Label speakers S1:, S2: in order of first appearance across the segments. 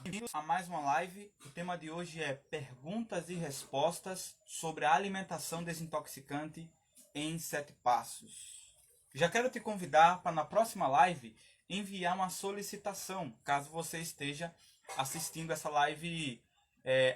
S1: Bem-vindos a mais uma live. O tema de hoje é perguntas e respostas sobre a alimentação desintoxicante em 7 passos. Já quero te convidar para na próxima live enviar uma solicitação, caso você esteja assistindo essa live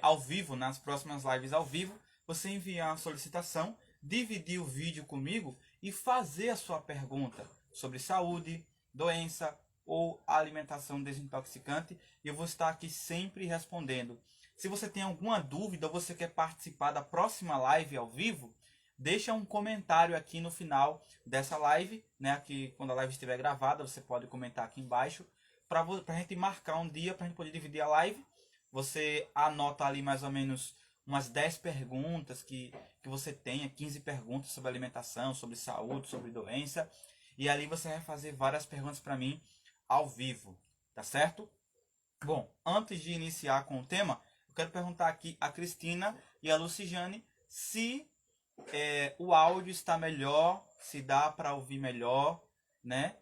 S1: ao vivo, nas próximas lives ao vivo, você enviar uma solicitação, dividir o vídeo comigo e fazer a sua pergunta sobre saúde, doença ou alimentação desintoxicante, e eu vou estar aqui sempre respondendo. Se você tem alguma dúvida ou você quer participar da próxima live ao vivo, deixa um comentário aqui no final dessa live, né? Aqui, quando a live estiver gravada, você pode comentar aqui embaixo, para a gente marcar um dia, para a gente poder dividir a live. Você anota ali mais ou menos umas 10 perguntas que você tenha, 15 perguntas sobre alimentação, sobre saúde, sobre doença, e ali você vai fazer várias perguntas para mim ao vivo, tá certo? Bom, antes de iniciar com o tema, eu quero perguntar aqui a Cristina e a Lucijane se o áudio está melhor, se dá para ouvir melhor, né?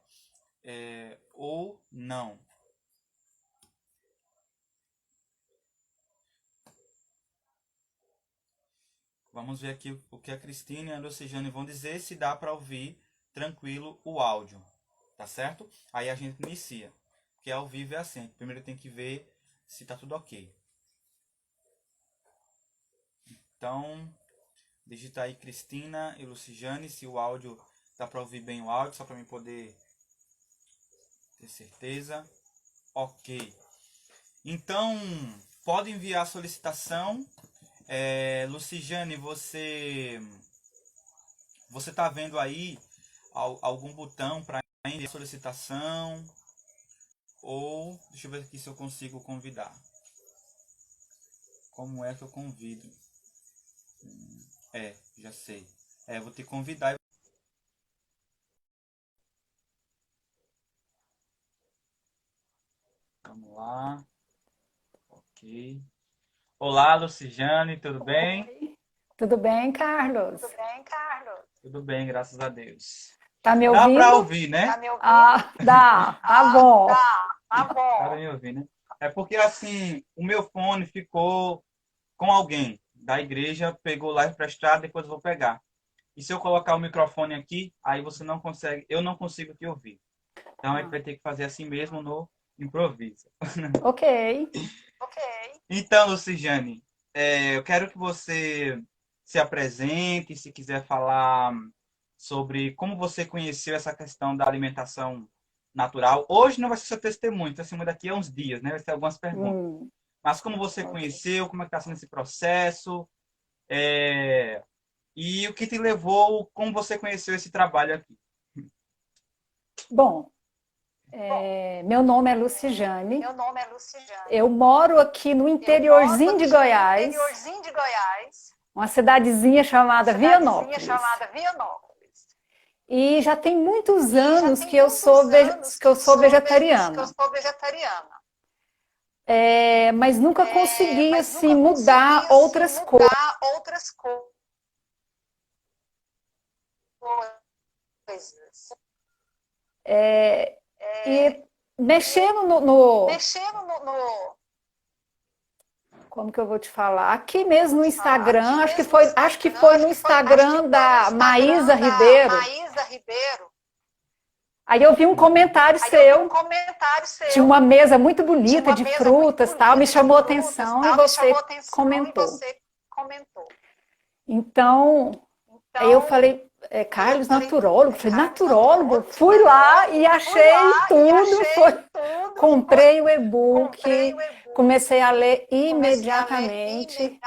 S1: Ou não. Vamos ver aqui o que a Cristina e a Lucijane vão dizer, se dá para ouvir tranquilo o áudio, tá certo? Aí a gente inicia, porque ao vivo é assim, primeiro tem que ver se tá tudo ok. Então, digita aí Cristina e Lucijane, se o áudio dá para ouvir bem o áudio, só para mim poder ter certeza. Ok. Então, pode enviar a solicitação. Lucijane, você está vendo aí algum botão para enviar a solicitação? Ou, deixa eu ver aqui se eu consigo convidar. Como é que eu convido? Já sei. Eu vou te convidar. Vamos lá. Ok. Olá, Lucijane, tudo bem?
S2: Oi. Tudo bem, Carlos?
S1: Tudo bem, Carlos? Tudo bem, graças a Deus.
S2: Tá me
S1: Dá para
S2: ouvindo?
S1: ouvir, né? Tá me ouvindo?
S2: Dá, tá bom.
S1: Tá bom. Dá para me ouvir, né? É porque assim, o meu fone ficou com alguém da igreja, pegou lá emprestado, depois eu vou pegar. E se eu colocar o microfone aqui, aí você não consegue, eu não consigo te ouvir. Então a gente vai ter que fazer assim mesmo no improviso.
S2: Ok.
S1: Ok. Então, Lucijane, eu quero que você se apresente, se quiser falar sobre como você conheceu essa questão da alimentação natural. Hoje não vai ser seu testemunho, testemunho daqui a uns dias, né? Vai ser algumas perguntas. Mas como você conheceu, como é que está sendo esse processo, e o que te levou, como você conheceu esse trabalho aqui.
S2: Bom, meu nome é Lucijane. Eu moro aqui no interiorzinho de Goiás, uma cidadezinha chamada Vianópolis. E já tem muitos anos que eu sou vegetariana. Mas nunca consegui assim mudar outras coisas. E mexendo como que eu vou te falar? Aqui mesmo no Instagram, acho que foi no Instagram da Maísa Ribeiro. Aí eu vi um comentário seu, tinha uma mesa muito bonita de frutas, tal, me chamou a atenção e você comentou. Então, aí eu falei, Carlos, naturólogo? Eu falei, naturólogo? Fui lá e achei tudo, comprei o e-book, comecei a ler imediatamente.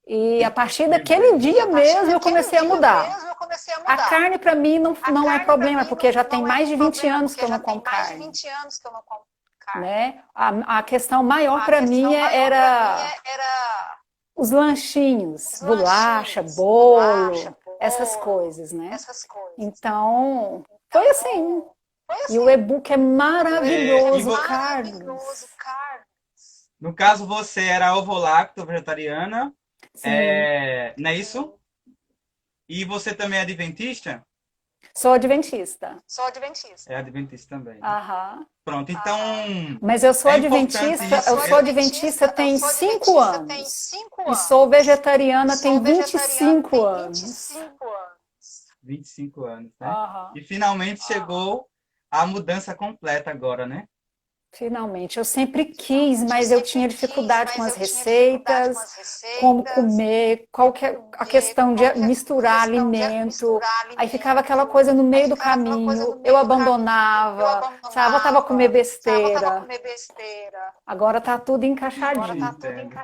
S2: E a partir daquele dia mesmo eu comecei a mudar. A carne para mim não é problema, porque já tem mais de 20 anos que eu não como carne. Né? A questão maior para mim era os lanchinhos, bolacha, bolo, essas coisas, né? Então, foi assim. E o e-book é maravilhoso, Carlos.
S1: No caso, você era ovo-lacto, vegetariana, não é isso? E você também é adventista?
S2: Sou adventista.
S1: É adventista também.
S2: Aham.
S1: Pronto, então
S2: Mas eu sou
S1: é importante
S2: adventista,
S1: isso.
S2: eu sou adventista tem 5 anos. E sou vegetariana tem 25 anos.
S1: 25 anos, né?
S2: Aham.
S1: E finalmente chegou a mudança completa agora, né?
S2: Finalmente, eu sempre quis, mas eu tinha dificuldade com as receitas, como comer, qual que é a questão de misturar alimento. Aí ficava aquela coisa no meio do caminho, eu abandonava, sabe, voltava a comer besteira. Agora tá tudo encaixadinho.
S1: Entendo.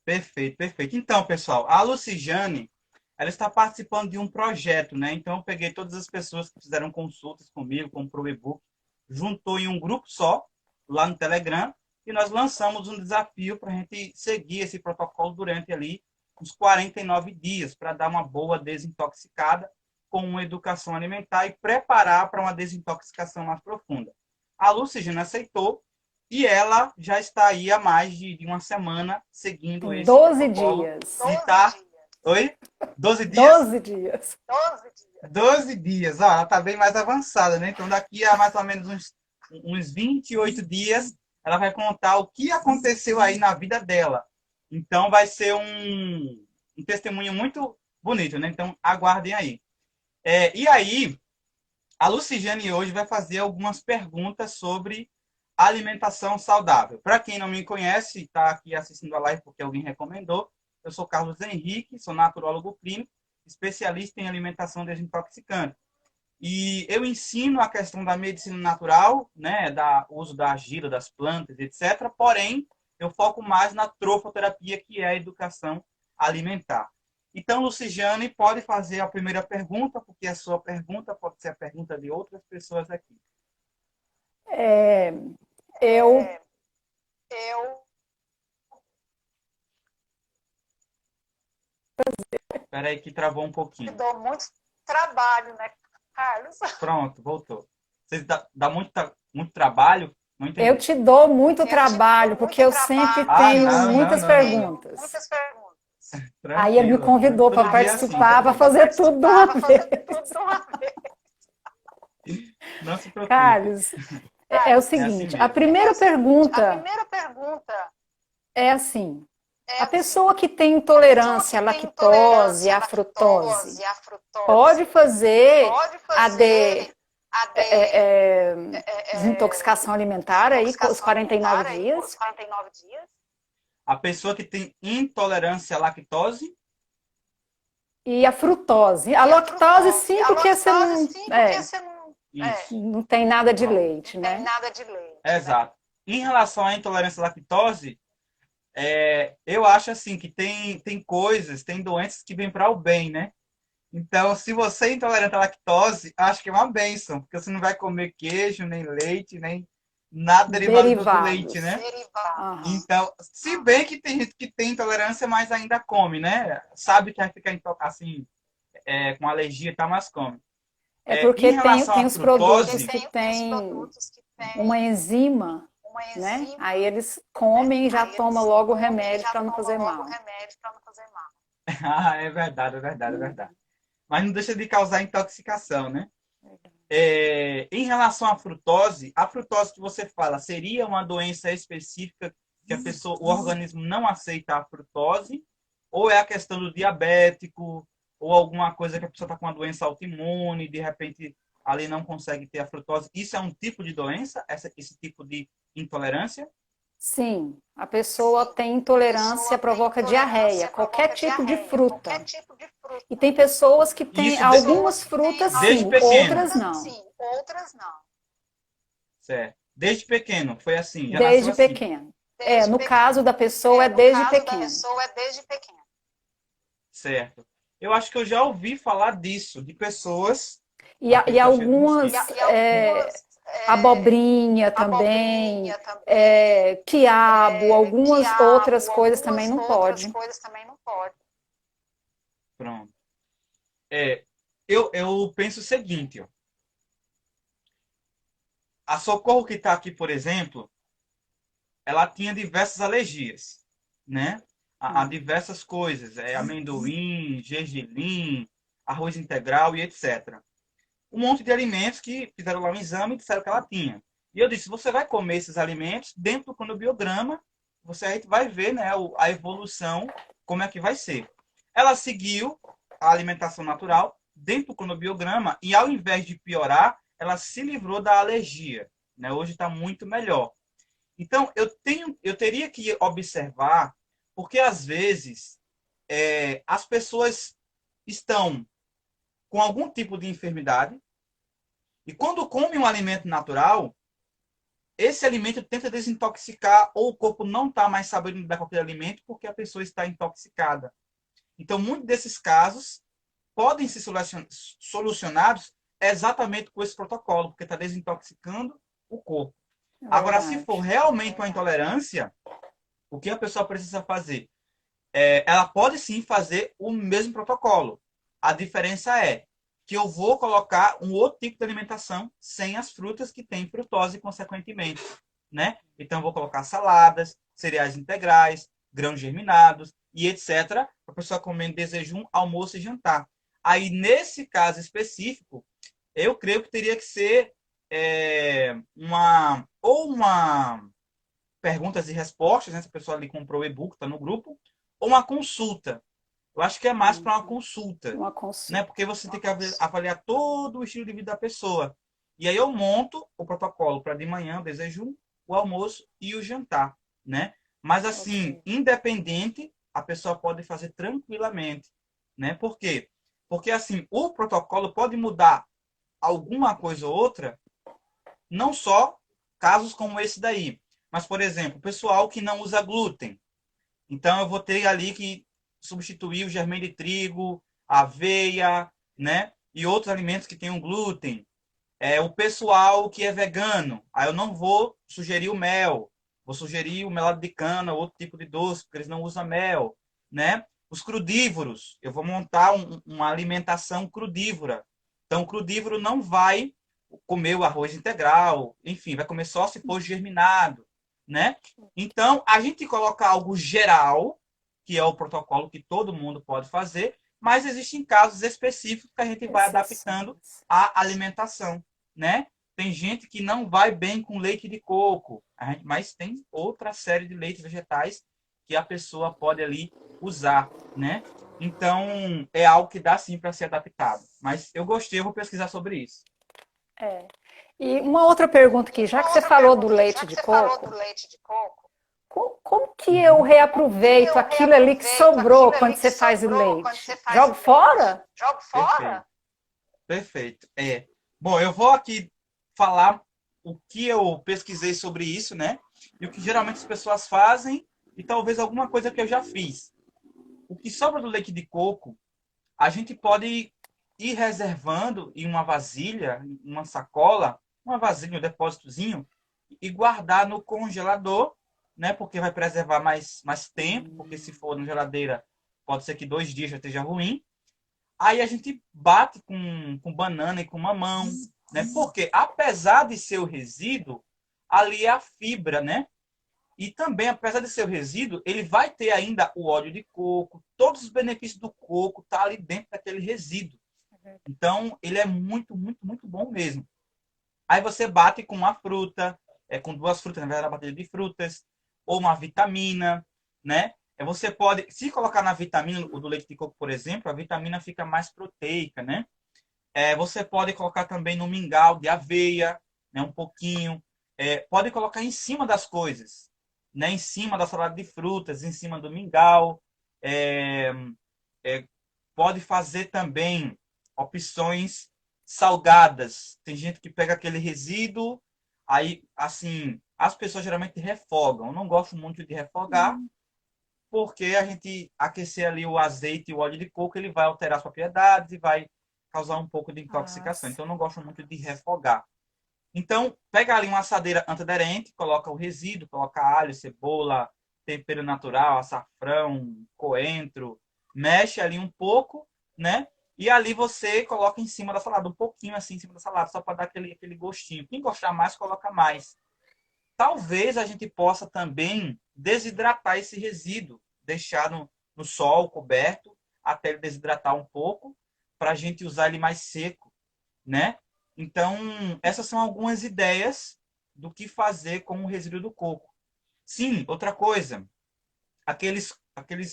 S1: Perfeito, perfeito. Então, pessoal, a Lucijane, ela está participando de um projeto, né? Então, eu peguei todas as pessoas que fizeram consultas comigo, comprou o e-book, juntou em um grupo só, lá no Telegram, e nós lançamos um desafio para a gente seguir esse protocolo durante ali uns 49 dias, para dar uma boa desintoxicada com uma educação alimentar e preparar para uma desintoxicação mais profunda. A Lucijane aceitou e ela já está aí há mais de uma semana seguindo esse
S2: 12
S1: protocolo.
S2: dias.
S1: E tá... Oi? 12 dias?
S2: 12 dias.
S1: 12 dias. Ó, ela está bem mais avançada, né? Então, daqui a mais ou menos uns 28 dias, ela vai contar o que aconteceu aí na vida dela. Então, vai ser um testemunho muito bonito, né? Então, aguardem aí. E aí, a Lucijane hoje vai fazer algumas perguntas sobre alimentação saudável. Para quem não me conhece, está aqui assistindo a live porque alguém recomendou, eu sou Carlos Henrique, sou naturólogo clínico, especialista em alimentação desintoxicante. E eu ensino a questão da medicina natural, né, uso da argila, das plantas, etc. Porém, eu foco mais na trofoterapia, que é a educação alimentar. Então, Lucijane, pode fazer a primeira pergunta, porque a sua pergunta pode ser a pergunta de outras pessoas aqui.
S2: Eu
S1: Espera aí que travou um pouquinho.
S3: Dou muito trabalho, né, Carlos?
S1: Pronto, voltou. Vocês dá muito trabalho? Não entendi.
S2: Eu te dou muito trabalho, porque eu sempre tenho muitas perguntas. Aí ele me convidou para participar, para fazer tudo de uma vez.
S1: Não se preocupe.
S2: Carlos, é o seguinte, a primeira pergunta é assim, a pessoa que tem intolerância à lactose, à frutose, pode fazer a desintoxicação alimentar aí com os 49 dias?
S1: A pessoa que tem intolerância à lactose
S2: e a frutose. A lactose sim, porque você não tem nada de leite, né?
S1: Exato. Em relação à intolerância à lactose, eu acho assim que tem coisas, tem doenças que vêm para o bem, né? Então, se você é intolerante à lactose, acho que é uma bênção, porque você não vai comer queijo, nem leite, nem nada derivado do leite, né?
S2: Uhum.
S1: Então, se bem que tem gente que tem intolerância, mas ainda come, né? Sabe que vai ficar assim, com alergia e tal, mas come.
S2: É porque tem os produtos que tem uma enzima, né? Aí eles comem e já tomam logo o remédio para não fazer mal.
S1: Ah, é verdade. Mas não deixa de causar intoxicação, né? Em relação à frutose, a frutose que você fala seria uma doença específica que o organismo não aceita a frutose? Ou é a questão do diabético, ou alguma coisa que a pessoa está com uma doença autoimune, de repente ali não consegue ter a frutose? Isso é um tipo de doença? Esse tipo de intolerância?
S2: Sim, a pessoa tem intolerância, provoca diarreia, qualquer tipo de fruta. E tem pessoas que têm algumas frutas sim, outras não.
S1: Certo. Desde pequeno, foi assim? Já
S2: Desde
S1: nasceu assim?
S2: pequeno. No caso da pessoa é desde pequeno.
S1: Certo. Eu acho que eu já ouvi falar disso, de pessoas...
S2: E algumas... abobrinha também, quiabo, algumas outras coisas também não pode.
S1: Pronto. Eu penso o seguinte, ó. A Socorro que está aqui, por exemplo, ela tinha diversas alergias, né? A diversas coisas, amendoim, gergelim, arroz integral e etc. Um monte de alimentos que fizeram lá um exame e disseram que ela tinha. E eu disse, você vai comer esses alimentos dentro do cronobiograma, você vai ver, né, a evolução, como é que vai ser. Ela seguiu a alimentação natural dentro do cronobiograma e, ao invés de piorar, ela se livrou da alergia. Né? Hoje está muito melhor. Então, eu teria que observar, porque às vezes as pessoas estão com algum tipo de enfermidade e quando come um alimento natural, esse alimento tenta desintoxicar ou o corpo não está mais sabendo lidar com aquele alimento porque a pessoa está intoxicada. Então, muitos desses casos podem ser solucionados exatamente com esse protocolo, porque está desintoxicando o corpo. Agora, se for realmente uma intolerância, o que a pessoa precisa fazer? Ela pode sim fazer o mesmo protocolo. A diferença é que eu vou colocar um outro tipo de alimentação sem as frutas que têm frutose, consequentemente. Né? Então, eu vou colocar saladas, cereais integrais, grãos germinados e etc. para a pessoa comer de jejum, almoço e jantar. Aí, nesse caso específico, eu creio que teria que ser uma perguntas e respostas, né? Se a pessoa ali comprou o e-book, está no grupo, ou uma consulta. Eu acho que é mais para uma consulta.
S2: Uma consulta.
S1: Né? Porque você tem que avaliar todo o estilo de vida da pessoa. E aí eu monto o protocolo para de manhã, o jejum, o almoço e o jantar. Né? Mas assim, independente, a pessoa pode fazer tranquilamente. Né? Por quê? Porque assim, o protocolo pode mudar alguma coisa ou outra, não só casos como esse daí. Mas, por exemplo, o pessoal que não usa glúten. Então, eu vou ter ali que substituir o germe de trigo, a aveia, né? E outros alimentos que tenham glúten. O pessoal que é vegano, aí eu não vou sugerir o mel. Vou sugerir o melado de cana, outro tipo de doce, porque eles não usam mel, né? Os crudívoros, eu vou montar uma alimentação crudívora. Então, o crudívoro não vai comer o arroz integral, enfim, vai comer só se for germinado, né? Então, a gente coloca algo geral, que é o protocolo que todo mundo pode fazer, mas existem casos específicos que a gente vai adaptando à alimentação, né? Tem gente que não vai bem com leite de coco, mas tem outra série de leites vegetais que a pessoa pode ali usar, né? Então, é algo que dá sim para ser adaptado. Mas eu gostei, eu vou pesquisar sobre isso.
S2: E uma outra pergunta aqui, já que você falou do leite de coco, como que eu reaproveito aquilo ali que sobrou quando você faz o leite? Jogo fora?
S3: Jogo fora?
S1: Perfeito. Bom, eu vou aqui falar o que eu pesquisei sobre isso, né? E o que geralmente as pessoas fazem e talvez alguma coisa que eu já fiz. O que sobra do leite de coco, a gente pode ir reservando em uma vasilha, uma sacola, uma vasilha, um depósitozinho, e guardar no congelador, né? Porque vai preservar mais tempo, porque se for na geladeira, pode ser que 2 dias já esteja ruim. Aí a gente bate com banana e com mamão, né? Porque apesar de ser o resíduo, ali é a fibra, né? E também, apesar de ser o resíduo, ele vai ter ainda o óleo de coco, todos os benefícios do coco tá ali dentro daquele resíduo. Então, ele é muito, muito, muito bom mesmo. Aí você bate com uma fruta, com 2 frutas, na verdade, a bateria de frutas, ou uma vitamina, né? Você pode, se colocar na vitamina, o do leite de coco, por exemplo, a vitamina fica mais proteica, né? Você pode colocar também no mingau de aveia, né? Um pouquinho. Pode colocar em cima das coisas, né? Em cima da salada de frutas, em cima do mingau. Pode fazer também opções salgadas. Tem gente que pega aquele resíduo, aí, assim, as pessoas geralmente refogam. Eu não gosto muito de refogar, porque a gente aquecer ali o azeite e o óleo de coco, ele vai alterar as propriedades e vai causar um pouco de intoxicação. Então, eu não gosto muito de refogar. Então, pega ali uma assadeira antiaderente, coloca o resíduo, coloca alho, cebola, tempero natural, açafrão, coentro, mexe ali um pouco, né? E ali você coloca em cima da salada, um pouquinho assim em cima da salada, só para dar aquele gostinho. Quem gostar mais, coloca mais. Talvez a gente possa também desidratar esse resíduo, deixar no sol, coberto, até ele desidratar um pouco, para a gente usar ele mais seco, né? Então, essas são algumas ideias do que fazer com o resíduo do coco. Sim, outra coisa, aqueles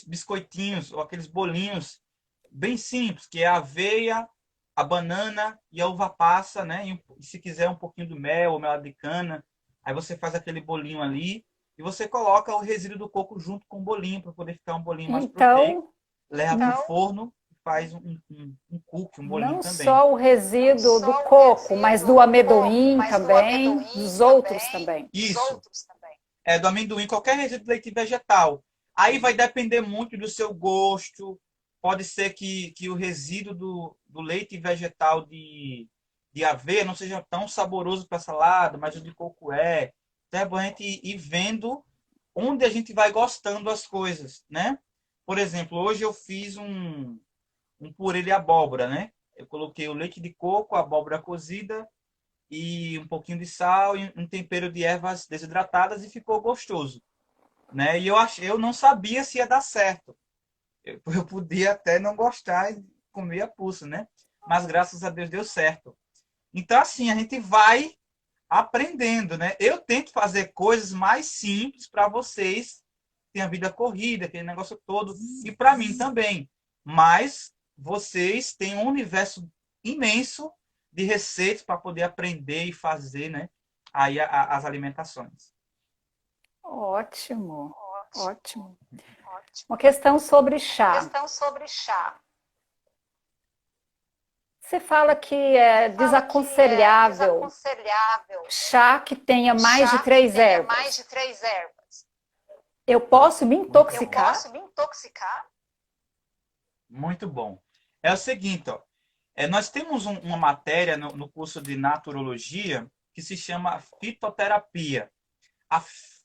S1: biscoitinhos ou aqueles bolinhos bem simples, que é a aveia, a banana e a uva passa, né? E se quiser um pouquinho do mel ou mel de cana, aí você faz aquele bolinho ali e você coloca o resíduo do coco junto com o bolinho para poder ficar um bolinho mais proteico.
S2: Então,
S1: Leva para o forno e faz um cookie, um bolinho
S2: não
S1: também.
S2: só o resíduo do coco, mas do amendoim também, dos outros também.
S1: Isso. É do amendoim, qualquer resíduo de leite vegetal. Aí vai depender muito do seu gosto. Pode ser que o resíduo do leite vegetal de aveia não seja tão saboroso para a salada, mas o de coco é. Então é bom a gente ir vendo onde a gente vai gostando das coisas, né? Por exemplo, hoje eu fiz um purê de abóbora, né? Eu coloquei o leite de coco, a abóbora cozida e um pouquinho de sal e um tempero de ervas desidratadas e ficou gostoso, né? E eu não sabia se ia dar certo. Eu podia até não gostar e comer a pulsa, né? Mas graças a Deus deu certo. Então assim, a gente vai aprendendo, né? Eu tento fazer coisas mais simples para vocês, tem a vida corrida, aquele negócio todo, e para mim também. Mas vocês têm um universo imenso de receitas para poder aprender e fazer, né? Aí as alimentações.
S2: Ótimo, ótimo. Uma questão sobre chá. Você fala que é desaconselhável chá que tenha mais de 3 ervas. Eu posso me intoxicar?
S1: Muito bom. É o seguinte, ó. Nós temos uma matéria no curso de naturologia que se chama fitoterapia. A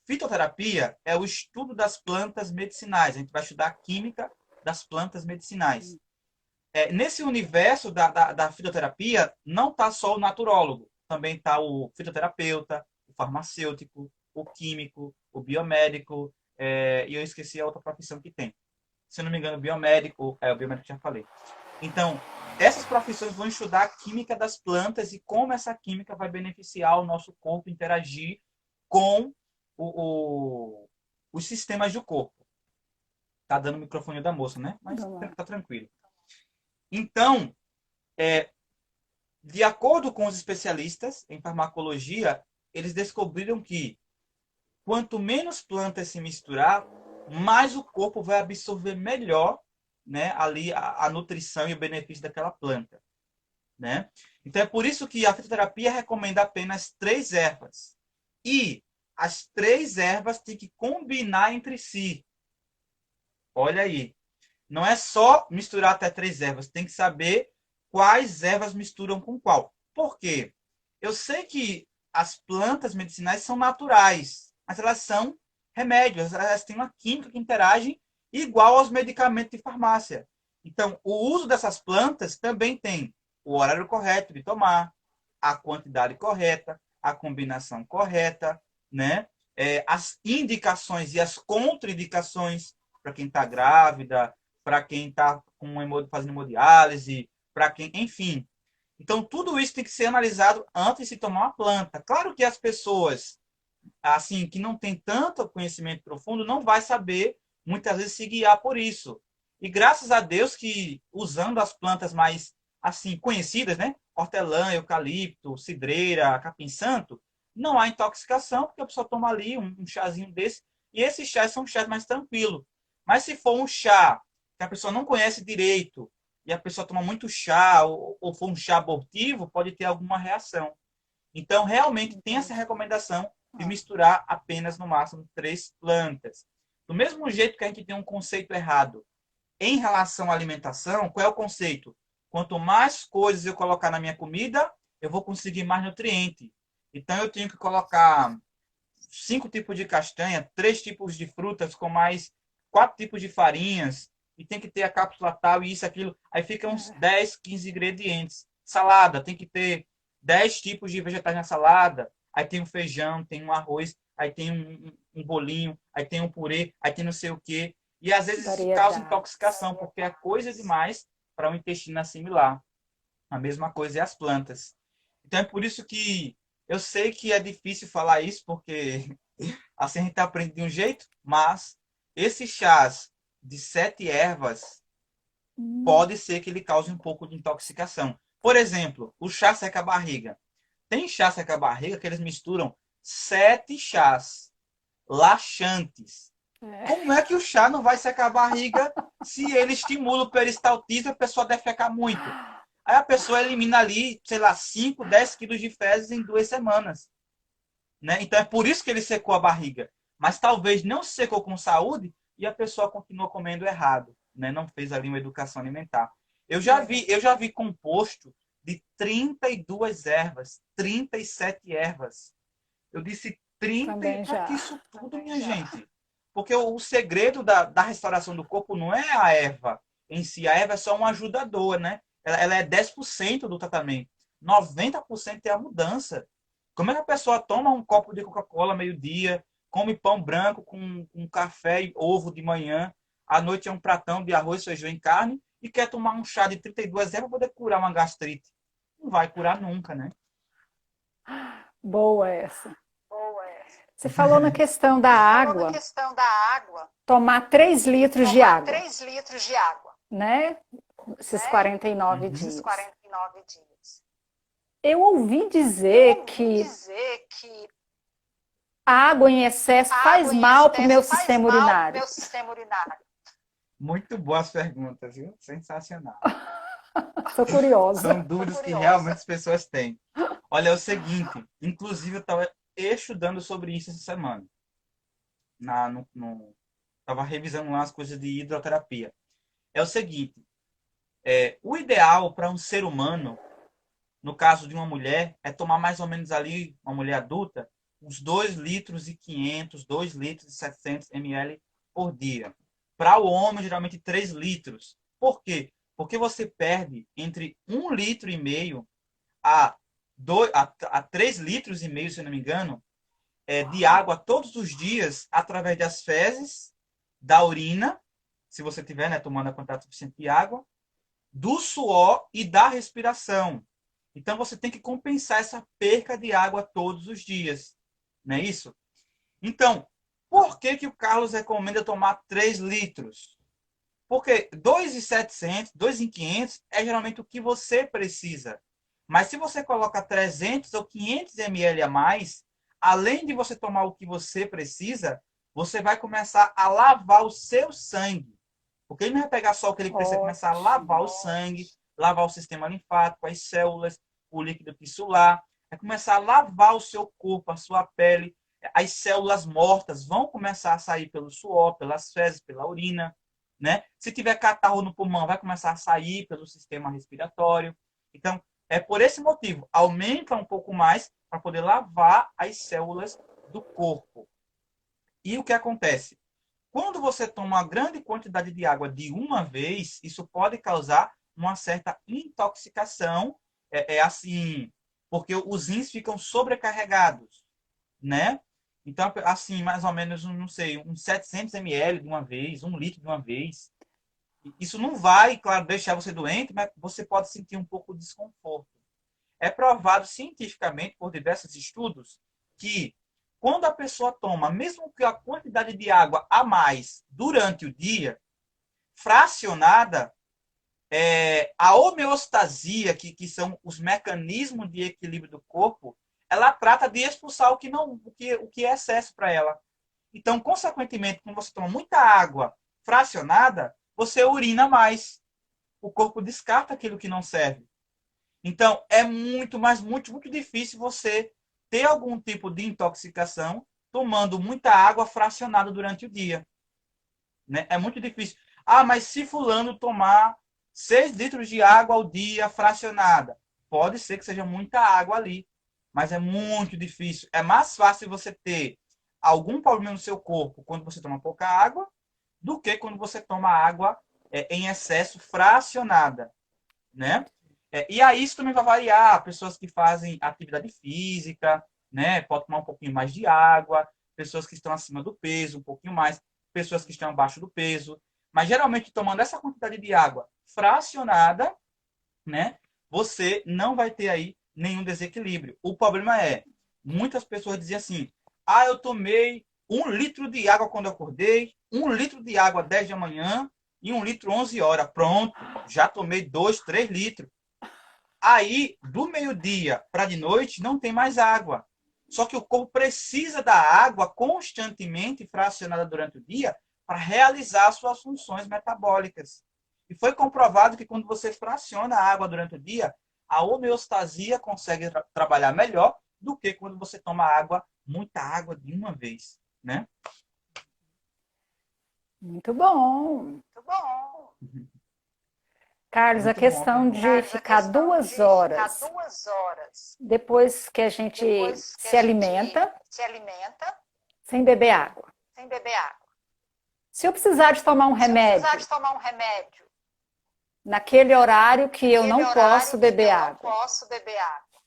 S1: fitoterapia é o estudo das plantas medicinais. A gente vai estudar a química das plantas medicinais. Nesse universo da fitoterapia, não está só o naturólogo. Também está o fitoterapeuta, o farmacêutico, o químico, o biomédico, e eu esqueci a outra profissão que tem. Se eu não me engano, o biomédico já falei. Então, essas profissões vão estudar a química das plantas e como essa química vai beneficiar o nosso corpo, interagir com os sistemas do corpo. Tá dando o microfone da moça, né? Mas tá tranquilo. Então, de acordo com os especialistas em farmacologia, eles descobriram que quanto menos plantas se misturar, mais o corpo vai absorver melhor, né, ali a nutrição e o benefício daquela planta, né? Então é por isso que a fitoterapia recomenda apenas 3 ervas. E as 3 ervas têm que combinar entre si. Olha aí. Não é só misturar até 3 ervas, tem que saber quais ervas misturam com qual. Por quê? Eu sei que as plantas medicinais são naturais, mas elas são remédios, elas têm uma química que interage igual aos medicamentos de farmácia. Então, o uso dessas plantas também tem o horário correto de tomar, a quantidade correta, a combinação correta, né? As indicações e as contraindicações para quem está grávida, para quem está fazendo hemodiálise, para quem, enfim. Então, tudo isso tem que ser analisado antes de se tomar uma planta. Claro que as pessoas assim que não tem tanto conhecimento profundo não vai saber muitas vezes se guiar por isso. E graças a Deus que usando as plantas mais assim conhecidas, né, hortelã, eucalipto, cidreira, capim-santo, não há intoxicação porque a pessoa toma ali um chazinho desse e esses chás são chás mais tranquilos. Mas se for um chá que a pessoa não conhece direito e a pessoa toma muito chá ou for um chá abortivo, pode ter alguma reação. Então realmente tem essa recomendação de misturar apenas no máximo 3 plantas. Do mesmo jeito que a gente tem um conceito errado em relação à alimentação, qual é o conceito? Quanto mais coisas eu colocar na minha comida, eu vou conseguir mais nutriente. Então eu tenho que colocar 5 tipos de castanha, 3 tipos de frutas com mais 4 tipos de farinhas, e tem que ter a cápsula tal e isso, aquilo. Aí fica uns 10, 15 ingredientes. Salada, tem que ter 10 tipos de vegetais na salada. Aí tem um feijão, tem um arroz, aí tem um bolinho, aí tem um purê, aí tem não sei o quê. E às vezes isso causa intoxicação, porque é coisa demais para o intestino assimilar. A mesma coisa é as plantas. Então é por isso que Eu sei que é difícil falar isso, porque assim a gente aprende de um jeito, mas esses chás de 7 ervas pode ser que ele cause um pouco de intoxicação. Por exemplo, o chá seca-barriga. Tem chá seca-barriga que eles misturam 7 chás laxantes. Como é que o chá não vai secar a barriga se ele estimula o peristaltismo e a pessoa defecar muito? Aí a pessoa elimina ali, sei lá, 5, 10 quilos de fezes em 2 semanas. Né? Então é por isso que ele secou a barriga. Mas talvez não secou com saúde e a pessoa continuou comendo errado. Né? Não fez ali uma educação alimentar. Eu já vi composto de 32 ervas, 37 ervas. Eu disse 30 e
S2: Também
S1: para que
S2: já.
S1: isso tudo, minha gente? Porque o segredo da restauração do corpo não é a erva em si. A erva é só uma ajudadora, né? Ela é 10% do tratamento. 90% é a mudança. Como é que a pessoa toma um copo de Coca-Cola meio-dia, come pão branco com café e ovo de manhã, à noite é um pratão de arroz, feijão e carne, e quer tomar um chá de 32 ervas para poder curar uma gastrite? Não vai curar nunca, né?
S2: Boa essa.
S3: Boa essa.
S2: Você falou na questão da
S3: Falou na
S2: água,
S3: questão da água,
S2: tomar 3 litros de
S3: tomar
S2: água,
S3: 3 litros de água,
S2: né? Esses
S3: né?
S2: 49
S3: Esses
S2: dias.
S3: 49 dias.
S2: Eu ouvi dizer que
S3: que
S2: a água em excesso
S3: a
S2: faz
S3: água em
S2: mal para o meu
S3: excesso faz
S2: sistema
S3: mal para o
S2: urinário.
S3: meu sistema urinário.
S1: Muito boas perguntas, viu? Sensacional.
S2: Sou curiosa.
S1: São dúvidas que realmente as pessoas têm. Olha, é o seguinte, inclusive eu estava estudando sobre isso essa semana. Estava revisando lá as coisas de hidroterapia. É o seguinte, o ideal para um ser humano, no caso de uma mulher, é tomar mais ou menos ali, uma mulher adulta, uns 2 litros e 500, 2 litros e 700 ml por dia. Para o homem, geralmente 3 litros. Por quê? Porque você perde entre 1,5 litro a 3 litros e meio, se eu não me engano, de água todos os dias através das fezes, da urina, se você tiver, né, tomando a quantidade suficiente de água, do suor e da respiração. Então você tem que compensar essa perca de água todos os dias, não é isso? Então, por que que o Carlos recomenda tomar 3 litros? Porque 2,700, 2,500 é geralmente o que você precisa. Mas se você coloca 300 ou 500 ml a mais, além de você tomar o que você precisa, você vai começar a lavar o seu sangue. Porque ele não vai pegar só o que ele precisa, começar a lavar o sangue, lavar o sistema linfático, as células, o líquido tissular, vai começar a lavar o seu corpo, a sua pele, as células mortas vão começar a sair pelo suor, pelas fezes, pela urina, né? Se tiver catarro no pulmão, vai começar a sair pelo sistema respiratório. Então, é por esse motivo, aumenta um pouco mais para poder lavar as células do corpo. E o que acontece? Quando você toma uma grande quantidade de água de uma vez, isso pode causar uma certa intoxicação, assim, porque os rins ficam sobrecarregados, né? Então, assim, mais ou menos, não sei, uns 700 ml de uma vez, 1 litro de uma vez. Isso não vai, claro, deixar você doente, mas você pode sentir um pouco de desconforto. É provado cientificamente por diversos estudos que quando a pessoa toma, mesmo que a quantidade de água a mais durante o dia, fracionada, a homeostasia, que são os mecanismos de equilíbrio do corpo, ela trata de expulsar o que é excesso para ela. Então, consequentemente, quando você toma muita água fracionada, você urina mais. O corpo descarta aquilo que não serve. Então, é muito, mas muito, muito difícil você ter algum tipo de intoxicação tomando muita água fracionada durante o dia. Né? É muito difícil. Ah, mas se fulano tomar 6 litros de água ao dia fracionada, pode ser que seja muita água ali, mas é muito difícil. É mais fácil você ter algum problema no seu corpo quando você toma pouca água do que quando você toma água em excesso fracionada, né? E aí isso também vai variar. Pessoas que fazem atividade física, né? Pode tomar um pouquinho mais de água. Pessoas que estão acima do peso, um pouquinho mais. Pessoas que estão abaixo do peso. Mas geralmente tomando essa quantidade de água fracionada, né? Você não vai ter aí nenhum desequilíbrio. O problema é muitas pessoas diziam assim: ah, eu tomei 1 litro de água quando eu acordei, 1 litro de água às 10 da manhã e 1 litro 11 horas. Pronto, já tomei 2, 3 litros. Aí, do meio-dia para de noite, não tem mais água. Só que o corpo precisa da água constantemente fracionada durante o dia para realizar suas funções metabólicas. E foi comprovado que quando você fraciona a água durante o dia, a homeostasia consegue trabalhar melhor do que quando você toma água, muita água de uma vez, né?
S2: Muito bom.
S3: Muito bom.
S2: Carlos, a
S1: Muito bom,
S2: questão de
S3: Carlos, a
S2: ficar
S3: questão de
S2: 2 horas
S3: ficar 2 horas
S2: depois que a gente
S3: depois que
S2: se
S3: a gente
S2: alimenta,
S3: se alimenta
S2: sem beber água.
S3: sem beber água.
S2: Se eu precisar de tomar um
S3: Se eu precisar
S2: remédio
S3: de tomar um remédio,
S2: naquele horário que eu não
S3: naquele
S2: posso
S3: horário
S2: beber
S3: que eu não
S2: água.
S3: posso beber água.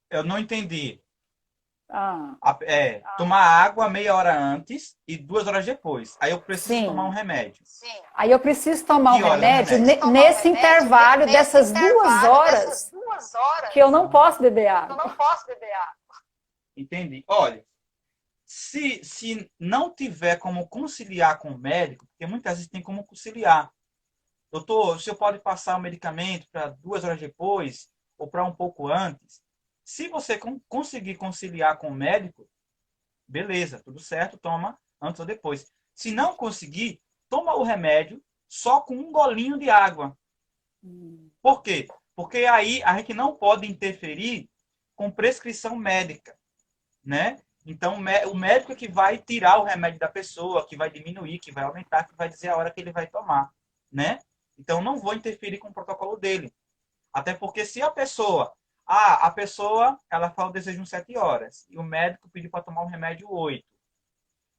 S1: Eu não entendi.
S2: Ah,
S1: Tomar água meia hora antes e 2 horas depois. Aí eu preciso tomar um
S2: sim.
S1: remédio.
S3: Sim.
S2: Aí eu preciso tomar um
S1: Que hora do
S2: remédio
S1: remédio?
S3: Tomar um
S2: nesse
S3: remédio
S2: intervalo
S3: nesse
S2: dessas 2
S3: intervalo
S2: horas
S3: dessas 2 horas
S2: que eu não posso beber
S3: eu
S2: água.
S3: não posso beber água.
S1: Entendi. Olha, se não tiver como conciliar com o médico, porque muitas vezes tem como conciliar. Doutor, o senhor pode passar o medicamento para 2 horas depois ou para um pouco antes? Se você conseguir conciliar com o médico, beleza, tudo certo, toma antes ou depois. Se não conseguir, toma o remédio só com um golinho de água. Por quê? Porque aí a gente não pode interferir com prescrição médica, né? Então, o médico é que vai tirar o remédio da pessoa, que vai diminuir, que vai aumentar, que vai dizer a hora que ele vai tomar, né? Então, não vou interferir com o protocolo dele. Até porque se a pessoa, ela fala o desejo 7 horas, e o médico pediu para tomar um remédio 8.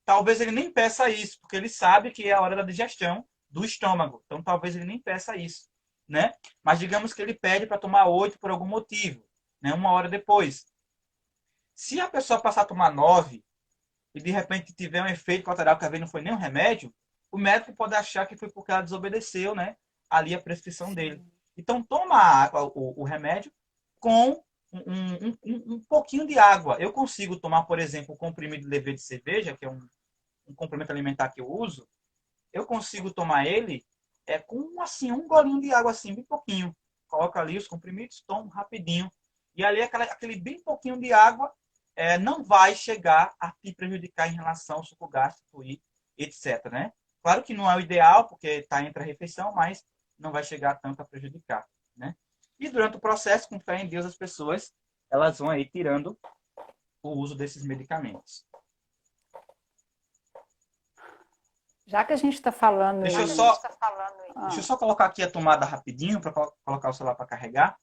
S1: Talvez ele nem peça isso, porque ele sabe que é a hora da digestão do estômago. Então, talvez ele nem peça isso, né? Mas digamos que ele pede para tomar 8 por algum motivo, né? 1 hora depois. Se a pessoa passar a tomar 9 e de repente tiver um efeito colateral que às vezes não foi nem um remédio, o médico pode achar que foi porque ela desobedeceu, né? Ali a prescrição dele. Então, toma o remédio com um pouquinho de água. Eu consigo tomar, por exemplo, o comprimido de levedura de cerveja, que é um complemento alimentar que eu uso. Eu consigo tomar ele com assim, um golinho de água, assim, bem pouquinho. Coloca ali os comprimidos, tomo rapidinho. E ali aquele bem pouquinho de água não vai chegar a te prejudicar em relação ao suco gástrico e etc, né? Claro que não é o ideal, porque está entre a refeição, mas não vai chegar tanto a prejudicar, né? E durante o processo, com fé em Deus, as pessoas elas vão aí tirando o uso desses medicamentos.
S2: Já que a gente está falando
S1: Deixa eu
S2: em...
S1: só colocar aqui a tomada rapidinho para colocar o celular para carregar,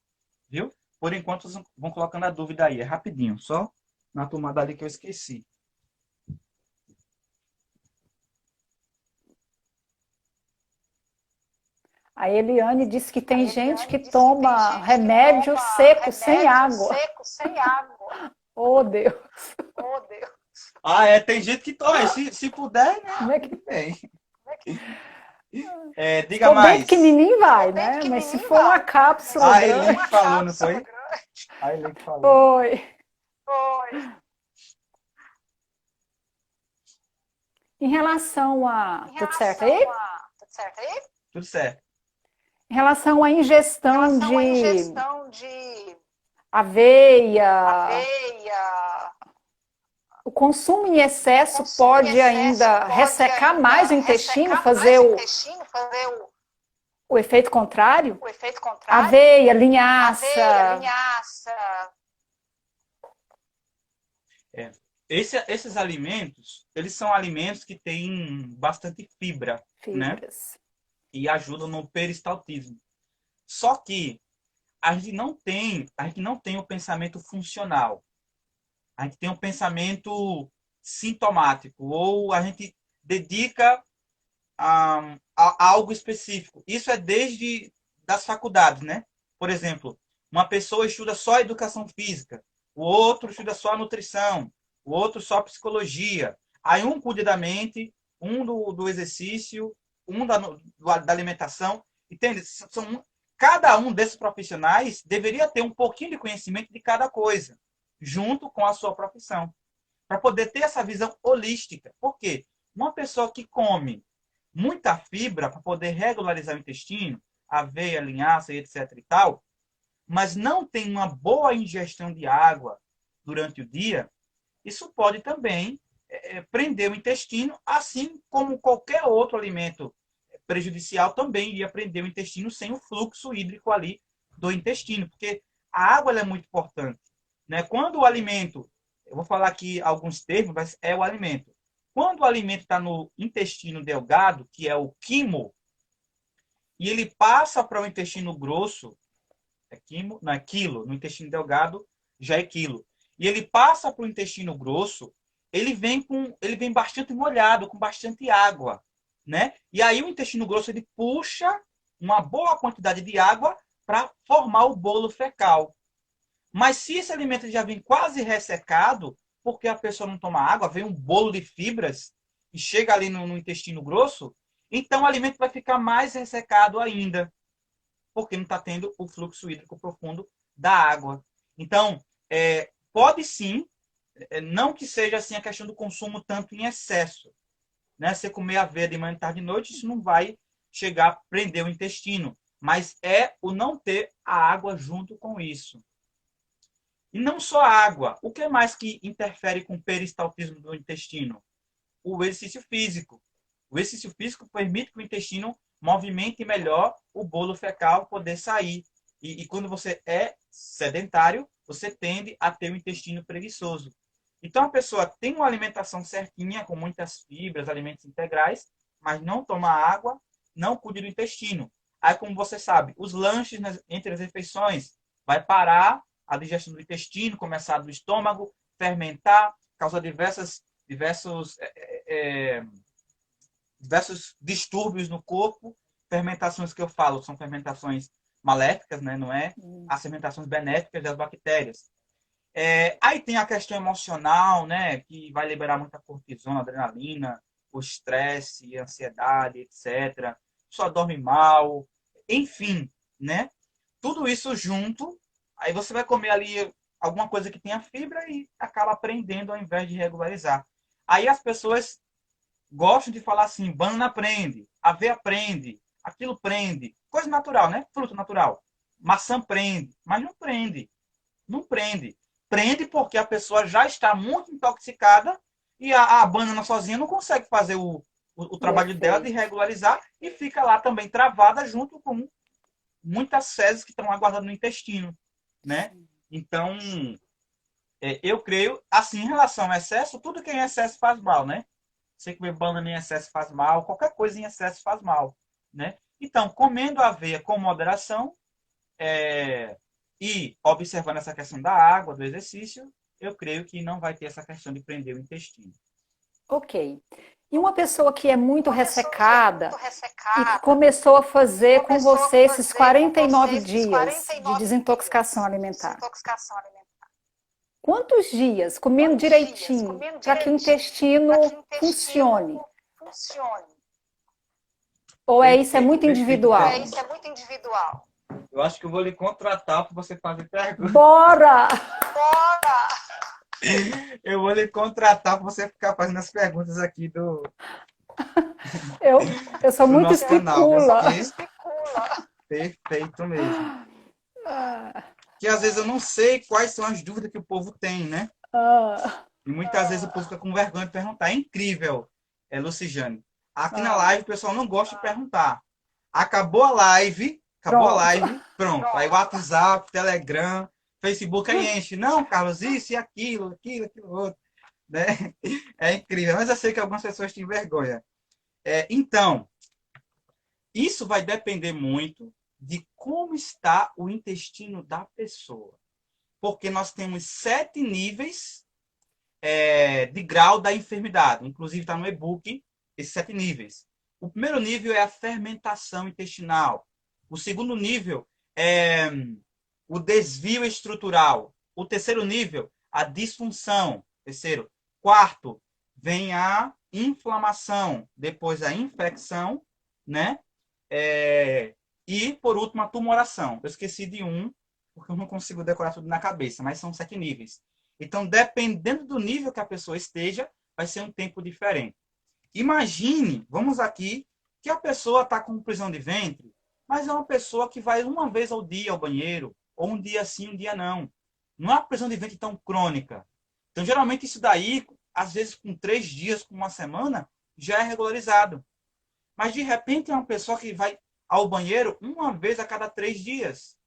S1: viu? Por enquanto, vocês vão colocando a dúvida aí, é rapidinho, só na tomada ali que eu esqueci.
S2: A Eliane disse que tem gente que toma remédio seco sem água. Oh, Deus.
S3: Oh, Deus.
S1: Tem gente que toma, se puder, né?
S2: Como é que
S1: Tem.
S2: Se
S1: Diga
S2: for bem
S1: mais.
S2: pequenininho vai, né? Mas se for uma cápsula
S1: A
S2: grande...
S1: Eli que falou, não foi? A Eli que falou.
S2: Foi. Em relação a... Tudo certo aí?
S1: Tudo certo.
S2: Em relação à ingestão
S3: de
S2: aveia, o consumo em excesso pode ainda ressecar mais o intestino, fazer o efeito contrário? Aveia, linhaça.
S1: Esses alimentos, eles são alimentos que têm bastante fibra, né?
S2: Fibras.
S1: E ajudam no peristaltismo. Só que a gente não tem o pensamento funcional. A gente tem um pensamento sintomático, ou a gente dedica a algo específico. Isso é desde das faculdades, né? Por exemplo, uma pessoa estuda só a educação física, o outro estuda só a nutrição, o outro só a psicologia. Aí um cuida da mente, um do exercício, um da alimentação. Entende? cada um desses profissionais deveria ter um pouquinho de conhecimento de cada coisa, junto com a sua profissão, para poder ter essa visão holística. Por quê? Uma pessoa que come muita fibra para poder regularizar o intestino, aveia, linhaça, etc. e tal, mas não tem uma boa ingestão de água durante o dia, isso pode também prender o intestino, assim como qualquer outro alimento prejudicial também iria prender o intestino sem o fluxo hídrico ali do intestino, porque a água ela é muito importante, né? Quando o alimento, eu vou falar aqui alguns termos, mas é o alimento. Quando o alimento está no intestino delgado, que é o quimo, e ele passa para o intestino grosso, é quimo, não é quilo, no intestino delgado já é quilo. E ele passa para o intestino grosso, ele vem bastante molhado, com bastante água, né? E aí o intestino grosso ele puxa uma boa quantidade de água para formar o bolo fecal. Mas se esse alimento já vem quase ressecado, porque a pessoa não toma água, vem um bolo de fibras e chega ali no intestino grosso, então o alimento vai ficar mais ressecado ainda, porque não está tendo o fluxo hídrico profundo da água. Então, pode sim, não que seja assim a questão do consumo tanto em excesso, né? Você comer aveia de manhã, tarde e noite, isso não vai chegar a prender o intestino, mas é o não ter a água junto com isso. E não só a água. O que mais que interfere com o peristaltismo do intestino? O exercício físico. O exercício físico permite que o intestino movimente melhor o bolo fecal poder sair. E quando você é sedentário, você tende a ter o intestino preguiçoso. Então a pessoa tem uma alimentação certinha, com muitas fibras, alimentos integrais, mas não toma água, não cuida do intestino. Aí, como você sabe, os lanches entre as refeições vai parar a digestão do intestino, começar do estômago, fermentar, causar diversos distúrbios no corpo. Fermentações que eu falo são fermentações maléficas, né? Não é as fermentações benéficas das bactérias. Aí tem a questão emocional, né? Que vai liberar muita cortisona, adrenalina, o estresse, a ansiedade, etc. Só dorme mal, enfim, né? Tudo isso junto, aí você vai comer ali alguma coisa que tenha fibra e acaba prendendo ao invés de regularizar. Aí as pessoas gostam de falar assim, banana prende, aveia prende, aquilo prende. Coisa natural, né? Fruto natural. Maçã prende, mas não prende. Não prende. Prende porque a pessoa já está muito intoxicada e a banana sozinha não consegue fazer o trabalho dela de regularizar e fica lá também travada junto com muitas fezes que estão aguardando no intestino, né? Então, eu creio, assim, em relação ao excesso, tudo que é em excesso faz mal, né? Você comer banana em excesso faz mal, qualquer coisa em excesso faz mal, né? Então, comendo aveia com moderação e observando essa questão da água, do exercício, eu creio que não vai ter essa questão de prender o intestino.
S2: Ok. E uma pessoa que é muito ressecada e que começou a fazer com você esses 49 dias de desintoxicação alimentar. Quantos dias comendo direitinho para que o intestino funcione? Ou isso é muito individual?
S1: Eu acho que eu vou lhe contratar para você fazer perguntas.
S2: Bora!
S1: Eu vou lhe contratar para você ficar fazendo as perguntas aqui do
S2: Eu sou muito
S1: nosso canal.
S2: especula.
S1: Perfeito mesmo. Que às vezes eu não sei quais são as dúvidas que o povo tem, né? E muitas vezes o povo fica com vergonha de perguntar. É incrível, Lucijane. Aqui na live o pessoal não gosta de perguntar. Acabou a live, pronto. Aí o WhatsApp, Telegram, Facebook aí enche. Não, Carlos, isso e aquilo outro. Né? É incrível. Mas eu sei que algumas pessoas têm vergonha. Então, isso vai depender muito de como está o intestino da pessoa. Porque nós temos 7 níveis de grau da enfermidade. Inclusive está no e-book esses 7 níveis. O primeiro nível é a fermentação intestinal. O segundo nível é o desvio estrutural. O terceiro nível, a disfunção. Terceiro. Quarto, vem a inflamação. Depois a infecção, né? E, por último, a tumoração. Eu esqueci de um, porque eu não consigo decorar tudo na cabeça, mas são 7 níveis. Então, dependendo do nível que a pessoa esteja, vai ser um tempo diferente. Imagine, vamos aqui, que a pessoa está com prisão de ventre, mas é uma pessoa que vai uma vez ao dia ao banheiro, ou um dia sim, um dia não. Não é uma prisão de ventre tão crônica. Então, geralmente, isso daí, às vezes com 3 dias, com uma semana, já é regularizado. Mas, de repente, é uma pessoa que vai ao banheiro uma vez a cada 3 dias.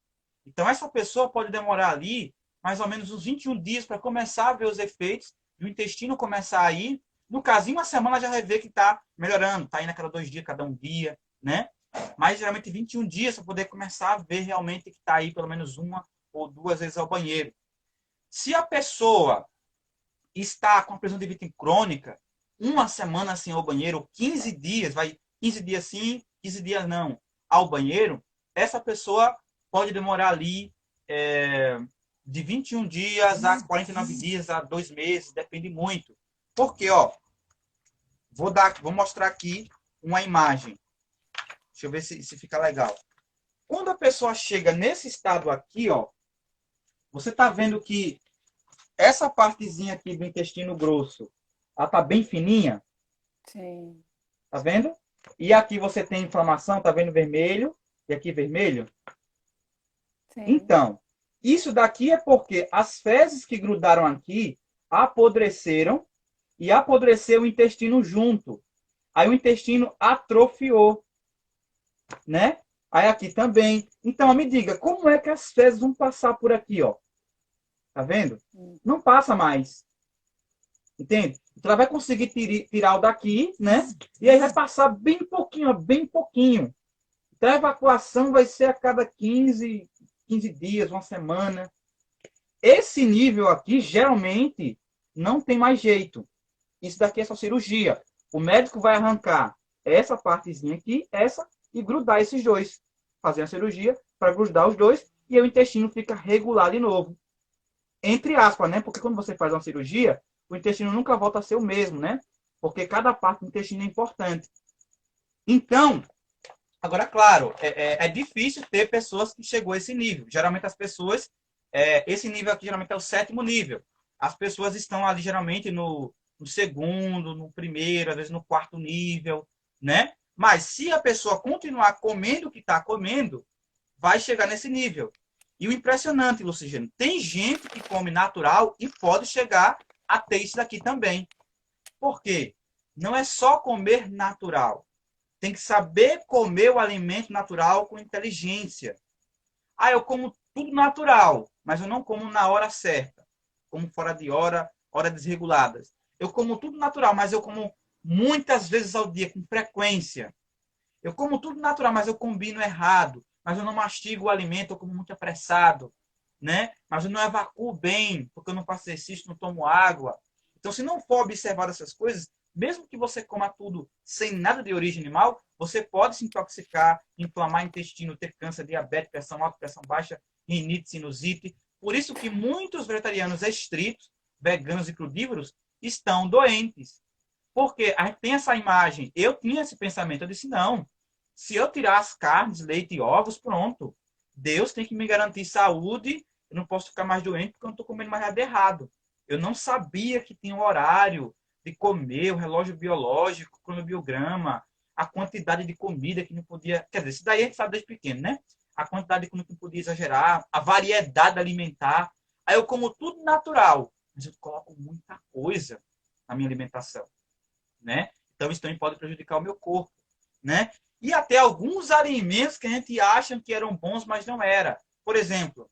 S1: Então, essa pessoa pode demorar ali mais ou menos uns 21 dias para começar a ver os efeitos e o intestino começar a ir. No caso, em uma semana já vai ver que está melhorando, está indo a cada 2 dias, cada um dia, né? Mas geralmente 21 dias para poder começar a ver realmente que está aí pelo menos uma ou 2 vezes ao banheiro. Se a pessoa está com a prisão de ventre crônica, uma semana sem ao banheiro, 15 dias, vai 15 dias sim, 15 dias não, ao banheiro, essa pessoa pode demorar ali de 21 dias a 49 dias, a 2 meses, depende muito. Porque, ó, vou mostrar aqui uma imagem. Deixa eu ver se fica legal. Quando a pessoa chega nesse estado aqui, ó, você está vendo que essa partezinha aqui do intestino grosso, ela tá bem fininha?
S2: Sim.
S1: Tá vendo? E aqui você tem inflamação, tá vendo vermelho? E aqui vermelho?
S2: Sim.
S1: Então, isso daqui é porque as fezes que grudaram aqui apodreceram e apodreceu o intestino junto. Aí o intestino atrofiou, né? Aí aqui também. Então, me diga, como é que as fezes vão passar por aqui, ó? Tá vendo? Não passa mais. Entende? Então ela vai conseguir tirar o daqui, né? E aí vai passar bem pouquinho, ó, bem pouquinho. Então a evacuação vai ser a cada 15 dias, uma semana. Esse nível aqui, geralmente, não tem mais jeito. Isso daqui é só cirurgia. O médico vai arrancar essa partezinha aqui, essa, e grudar esses dois. Fazer a cirurgia para grudar os dois e o intestino fica regular de novo. Entre aspas, né? Porque quando você faz uma cirurgia, o intestino nunca volta a ser o mesmo, né? Porque cada parte do intestino é importante. Então, agora, claro, é difícil ter pessoas que chegou a esse nível. Geralmente as pessoas, esse nível aqui geralmente é o 7º nível. As pessoas estão ali geralmente no 2º, no 1º, às vezes no 4º nível, né? Mas se a pessoa continuar comendo o que está comendo, vai chegar nesse nível. E o impressionante, Lucigênio, tem gente que come natural e pode chegar a ter isso daqui também. Por quê? Não é só comer natural. Tem que saber comer o alimento natural com inteligência. Ah, eu como tudo natural, mas eu não como na hora certa. Como fora de hora, horas desreguladas. Eu como tudo natural, mas eu como muitas vezes ao dia, com frequência. Eu como tudo natural, mas eu combino errado. Mas eu não mastigo o alimento, eu como muito apressado. Né? Mas eu não evacuo bem, porque eu não faço exercício, não tomo água. Então, se não for observar essas coisas, mesmo que você coma tudo sem nada de origem animal, você pode se intoxicar, inflamar o intestino, ter câncer, diabetes, pressão alta, pressão baixa, rinite, sinusite. Por isso que muitos vegetarianos estritos, veganos e crudívoros, estão doentes. Porque a gente tem essa imagem. Eu tinha esse pensamento. Eu disse, não. Se eu tirar as carnes, leite e ovos, pronto. Deus tem que me garantir saúde. Eu não posso ficar mais doente porque eu não estou comendo mais nada errado. Eu não sabia que tinha um horário de comer, o relógio biológico, o cronobiograma, a quantidade de comida que não podia... Quer dizer, isso daí a gente sabe desde pequeno, né? A quantidade de comida que não podia exagerar, a variedade alimentar. Aí eu como tudo natural, mas eu coloco muita coisa na minha alimentação, né? Então isso também pode prejudicar o meu corpo, né? E até alguns alimentos que a gente acha que eram bons, mas não era. Por exemplo,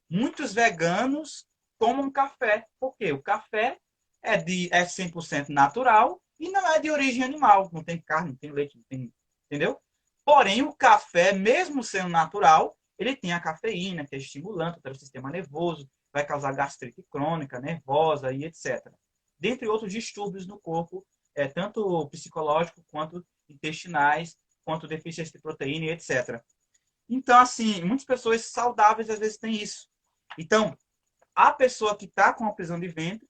S1: muitos veganos tomam café. Por quê? O café é 100% natural e não é de origem animal. Não tem carne, não tem leite, não tem, entendeu? Porém, o café, mesmo sendo natural, ele tem a cafeína, que é estimulante para o sistema nervoso, vai causar gastrite crônica, nervosa e etc. Dentre outros distúrbios no corpo, tanto psicológico quanto intestinais, quanto deficiência de proteína e etc. Então, assim, muitas pessoas saudáveis às vezes têm isso. Então, a pessoa que está com a prisão de ventre,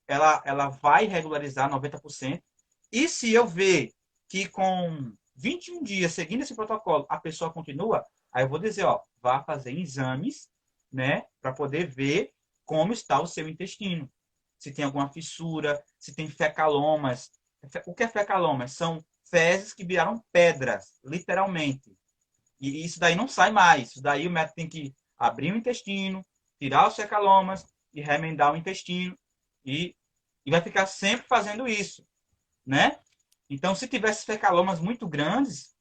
S1: ela vai regularizar 90%. E se eu ver que com 21 dias seguindo esse protocolo, a pessoa continua, aí eu vou dizer, ó, vá fazer exames, né, para poder ver como está o seu intestino. Se tem alguma fissura, se tem fecalomas. O que é fecalomas? São fezes que viraram pedras, literalmente. E isso daí não sai mais. Isso daí o médico tem que abrir o intestino, tirar os fecalomas e remendar o intestino. E vai ficar sempre fazendo isso, né? Então, se tivesse fecalomas muito grandes,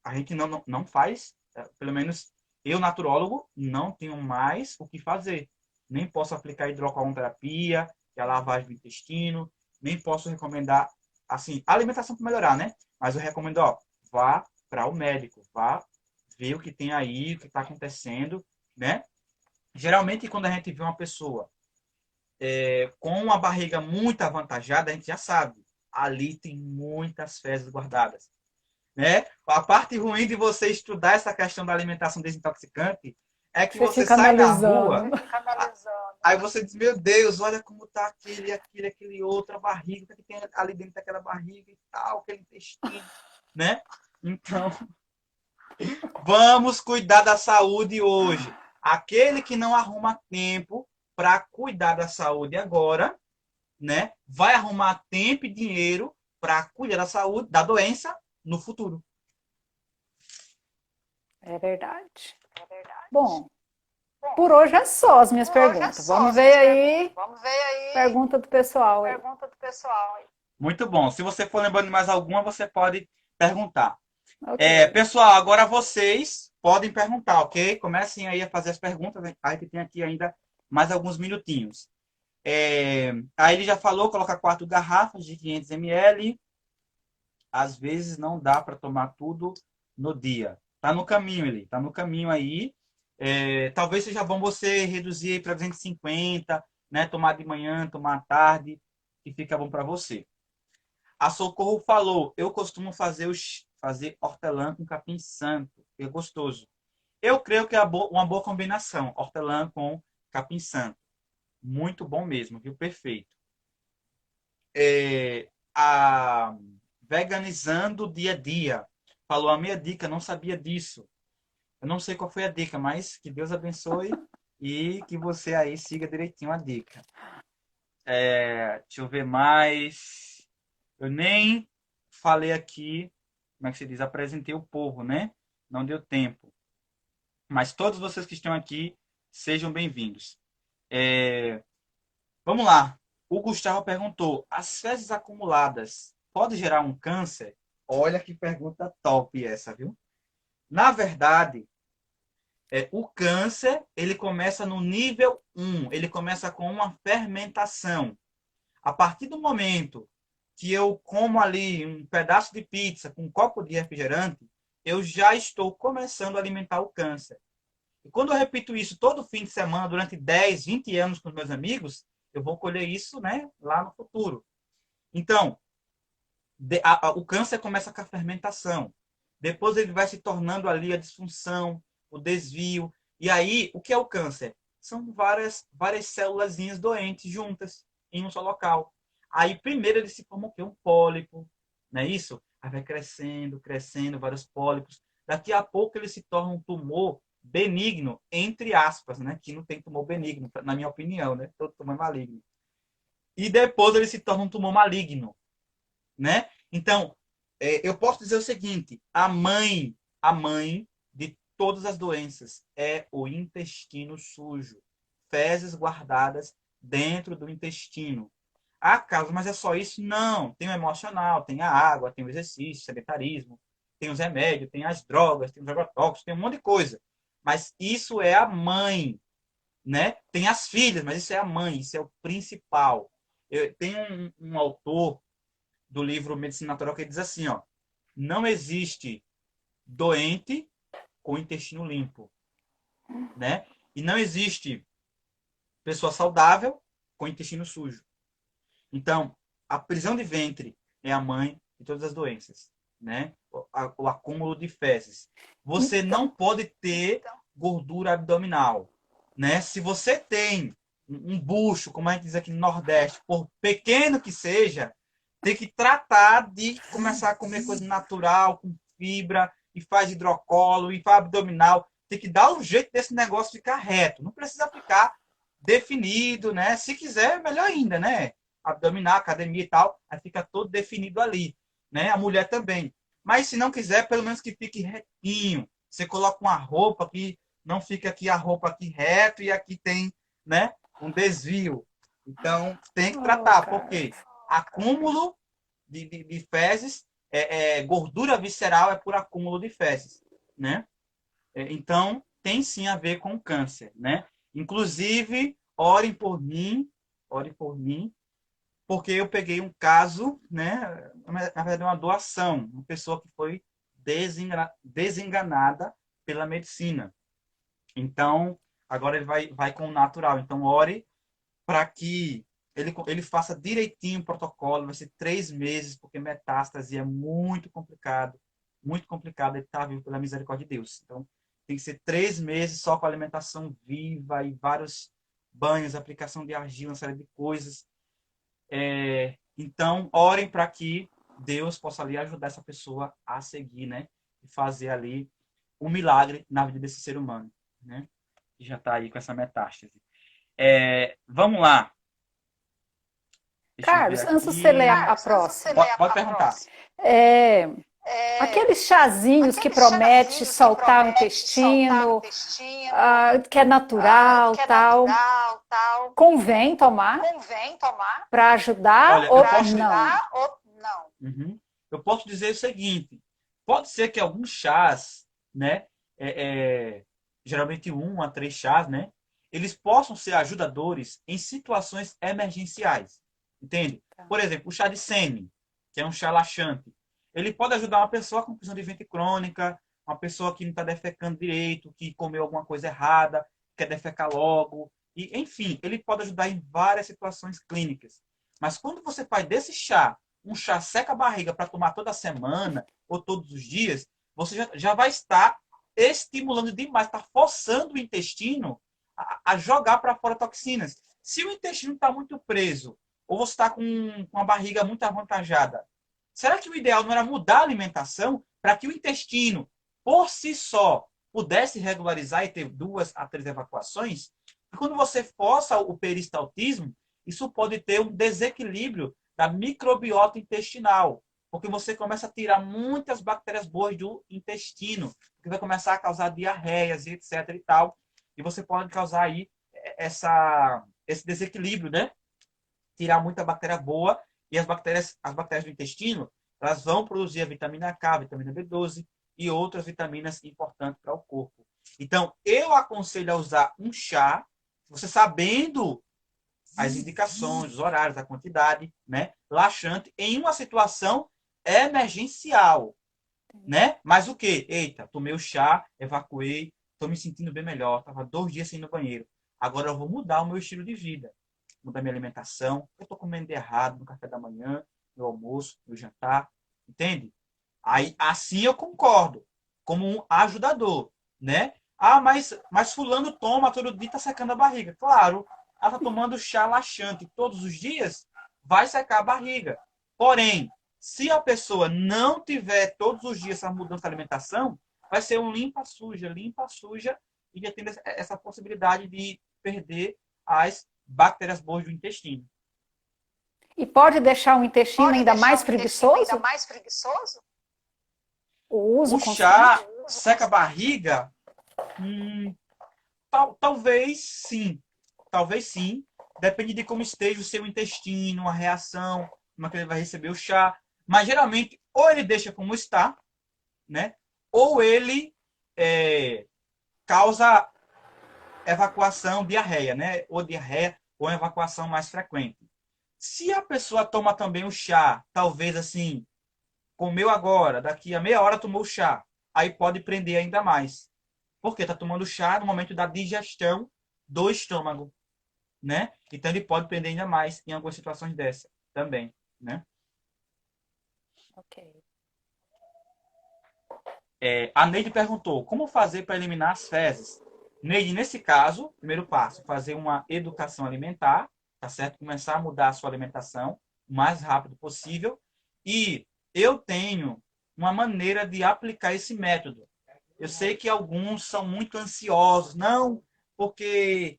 S1: a gente não faz, pelo menos eu, naturólogo, não tenho mais o que fazer. Nem posso aplicar hidrocolonterapia, que é a lavagem do intestino, nem posso recomendar, assim, a alimentação para melhorar, né? Mas eu recomendo, ó, vá para o médico, vá ver o que tem aí, o que está acontecendo, né? Geralmente, quando a gente vê uma pessoa com uma barriga muito avantajada, a gente já sabe, ali tem muitas fezes guardadas, né? A parte ruim de você estudar essa questão da alimentação desintoxicante é que você
S2: fica
S1: sai na
S2: analisando.
S1: rua, aí você diz, meu Deus, olha como tá aquele outro, a barriga, o que tem ali dentro daquela barriga e tal, aquele intestino, né? Então, vamos cuidar da saúde hoje. Aquele que não arruma tempo para cuidar da saúde agora, né, vai arrumar tempo e dinheiro para cuidar da saúde, da doença no futuro.
S2: É verdade. Bom, por hoje é só as minhas perguntas. Vamos ver aí. Pergunta do pessoal aí.
S1: Muito bom. Se você for lembrando de mais alguma, você pode perguntar.
S2: Ok.
S1: Pessoal, agora vocês podem perguntar, ok? Comecem aí a fazer as perguntas. A gente tem aqui ainda mais alguns minutinhos. Aí ele já falou, coloca 4 garrafas de 500 ml. Às vezes não dá para tomar tudo no dia. Tá no caminho, ele. Tá no caminho aí. Talvez seja bom você reduzir para 250, né? Tomar de manhã, tomar à tarde, que fica bom para você. A Socorro falou, eu costumo fazer hortelã com capim santo. É gostoso. Eu creio que é uma boa combinação, hortelã com capim santo. Muito bom mesmo, viu? Perfeito. A Veganizando dia a dia falou a minha dica, não sabia disso. Eu não sei qual foi a dica, mas que Deus abençoe e que você aí siga direitinho a dica. Deixa eu ver mais. Eu nem falei aqui, como é que se diz? Apresentei o povo, né? Não deu tempo. Mas todos vocês que estão aqui, sejam bem-vindos. Vamos lá. O Gustavo perguntou, as fezes acumuladas podem gerar um câncer? Olha que pergunta top essa, viu? Na verdade, o câncer, ele começa no nível 1. Ele começa com uma fermentação. A partir do momento que eu como ali um pedaço de pizza com um copo de refrigerante, eu já estou começando a alimentar o câncer. E quando eu repito isso todo fim de semana, durante 10, 20 anos com os meus amigos, eu vou colher isso, né, lá no futuro. Então, o câncer começa com a fermentação. Depois ele vai se tornando ali a disfunção, o desvio. E aí, o que é o câncer? São várias célulazinhas doentes juntas em um só local. Aí, primeiro, ele se forma o quê? Um pólipo, não é isso? Aí vai crescendo, vários pólipos. Daqui a pouco ele se torna um tumor benigno, entre aspas, né? Que não tem tumor benigno, na minha opinião, né? Todo tumor é maligno. E depois ele se torna um tumor maligno, né? Então, eu posso dizer o seguinte, a mãe de todas as doenças é o intestino sujo. Fezes guardadas dentro do intestino. Ah, Carlos, mas é só isso? Não. Tem o emocional, tem a água, tem o exercício, o sedentarismo, tem os remédios, tem as drogas, tem os agrotóxicos, tem um monte de coisa. Mas isso é a mãe, né? Tem as filhas, mas isso é a mãe, isso é o principal. Tem um autor do livro Medicina Natural que diz assim, ó, não existe doente com intestino limpo, né? E não existe pessoa saudável com intestino sujo. Então, a prisão de ventre é a mãe de todas as doenças, né? O acúmulo de fezes. Você não pode ter gordura abdominal, né? Se você tem um bucho, como a gente diz aqui no Nordeste, por pequeno que seja, tem que tratar de começar a comer coisa natural, com fibra, e faz hidrocolo, e faz abdominal. Tem que dar um jeito desse negócio ficar reto. Não precisa ficar definido, né? Se quiser, melhor ainda, né? Abdominal, academia e tal, aí fica todo definido ali, né? A mulher também. Mas se não quiser, pelo menos que fique retinho. Você coloca uma roupa que não fica aqui a roupa aqui reto e aqui tem, né, um desvio. Então, tem que tratar, porque acúmulo de fezes, gordura visceral é por acúmulo de fezes, né? Então, tem sim a ver com câncer, né? Inclusive, orem por mim, porque eu peguei um caso, né? Na verdade, uma doação, uma pessoa que foi desenganada pela medicina. Então, agora ele vai com o natural. Então, ore para que ele faça direitinho o protocolo. Vai ser 3 meses, porque metástase é muito complicado. Muito complicado. Ele está vivo pela misericórdia de Deus. Então, tem que ser 3 meses só com alimentação viva e vários banhos, aplicação de argila, uma série de coisas. Então, orem para que Deus possa ali ajudar essa pessoa a seguir, né? E fazer ali um milagre na vida desse ser humano, né? Que já está aí com essa metástase. Vamos lá. Deixa eu ver
S2: Carlos, antes de
S1: aqui.
S2: você ler a próxima.
S1: Pode perguntar.
S2: Aqueles chazinhos que promete soltar o intestino, que é natural, tal, convém tomar para ajudar
S1: Olha,
S2: ou
S1: eu posso-
S2: não?
S1: Uhum. Eu posso dizer o seguinte: pode ser que alguns chás, né, geralmente 1 a 3 chás, né, eles possam ser ajudadores em situações emergenciais, entende? Por exemplo, o chá de sêmen, que é um chá laxante, ele pode ajudar uma pessoa com prisão de ventre crônica, uma pessoa que não está defecando direito, que comeu alguma coisa errada, quer defecar logo, e enfim, ele pode ajudar em várias situações clínicas. Mas quando você faz desse chá um chá seca a barriga para tomar toda semana ou todos os dias, você já vai estar estimulando demais, está forçando o intestino a jogar para fora toxinas. Se o intestino está muito preso, ou você está com uma barriga muito avantajada, será que o ideal não era mudar a alimentação para que o intestino, por si só, pudesse regularizar e ter 2 a 3 evacuações? E quando você força o peristaltismo, isso pode ter um desequilíbrio da microbiota intestinal, porque você começa a tirar muitas bactérias boas do intestino, que vai começar a causar diarreias e etc e tal, e você pode causar aí esse desequilíbrio, né? Tirar muita bactéria boa e as bactérias do intestino, elas vão produzir a vitamina K, a vitamina B12 e outras vitaminas importantes para o corpo. Então, eu aconselho a usar um chá, você sabendo as indicações, os horários, a quantidade, né, laxante, em uma situação emergencial, né? Mas o quê? Eita, tomei o chá, evacuei, estou me sentindo bem melhor, estava 2 dias sem ir no banheiro. Agora eu vou mudar o meu estilo de vida, mudar minha alimentação, eu estou comendo de errado no café da manhã, no almoço, no jantar, entende? Aí, assim eu concordo, como um ajudador, né? Ah, mas fulano toma todo dia, está secando a barriga. Claro, ela está tomando chá laxante todos os dias, vai secar a barriga. Porém, se a pessoa não tiver todos os dias essa mudança de alimentação, vai ser um limpa-suja, e já tem essa possibilidade de perder as bactérias boas do intestino.
S2: E pode deixar o intestino ainda mais preguiçoso? O uso
S1: O
S2: constante?
S1: chá seca a barriga? Talvez sim. Talvez sim. Depende de como esteja o seu intestino, a reação, como é que ele vai receber o chá. Mas geralmente, ou ele deixa como está, né? Ou ele causa evacuação, diarreia, né? Ou diarreia, ou evacuação mais frequente. Se a pessoa toma também o chá, talvez assim, comeu agora, daqui a meia hora tomou o chá, aí pode prender ainda mais. Porque está tomando chá no momento da digestão do estômago, né? Então ele pode prender ainda mais em algumas situações dessa também, né?
S2: Ok.
S1: A Neide perguntou, como fazer para eliminar as fezes? Neide, nesse caso, primeiro passo, fazer uma educação alimentar, tá certo? Começar a mudar a sua alimentação o mais rápido possível. E eu tenho uma maneira de aplicar esse método. Eu sei que alguns são muito ansiosos. Não, porque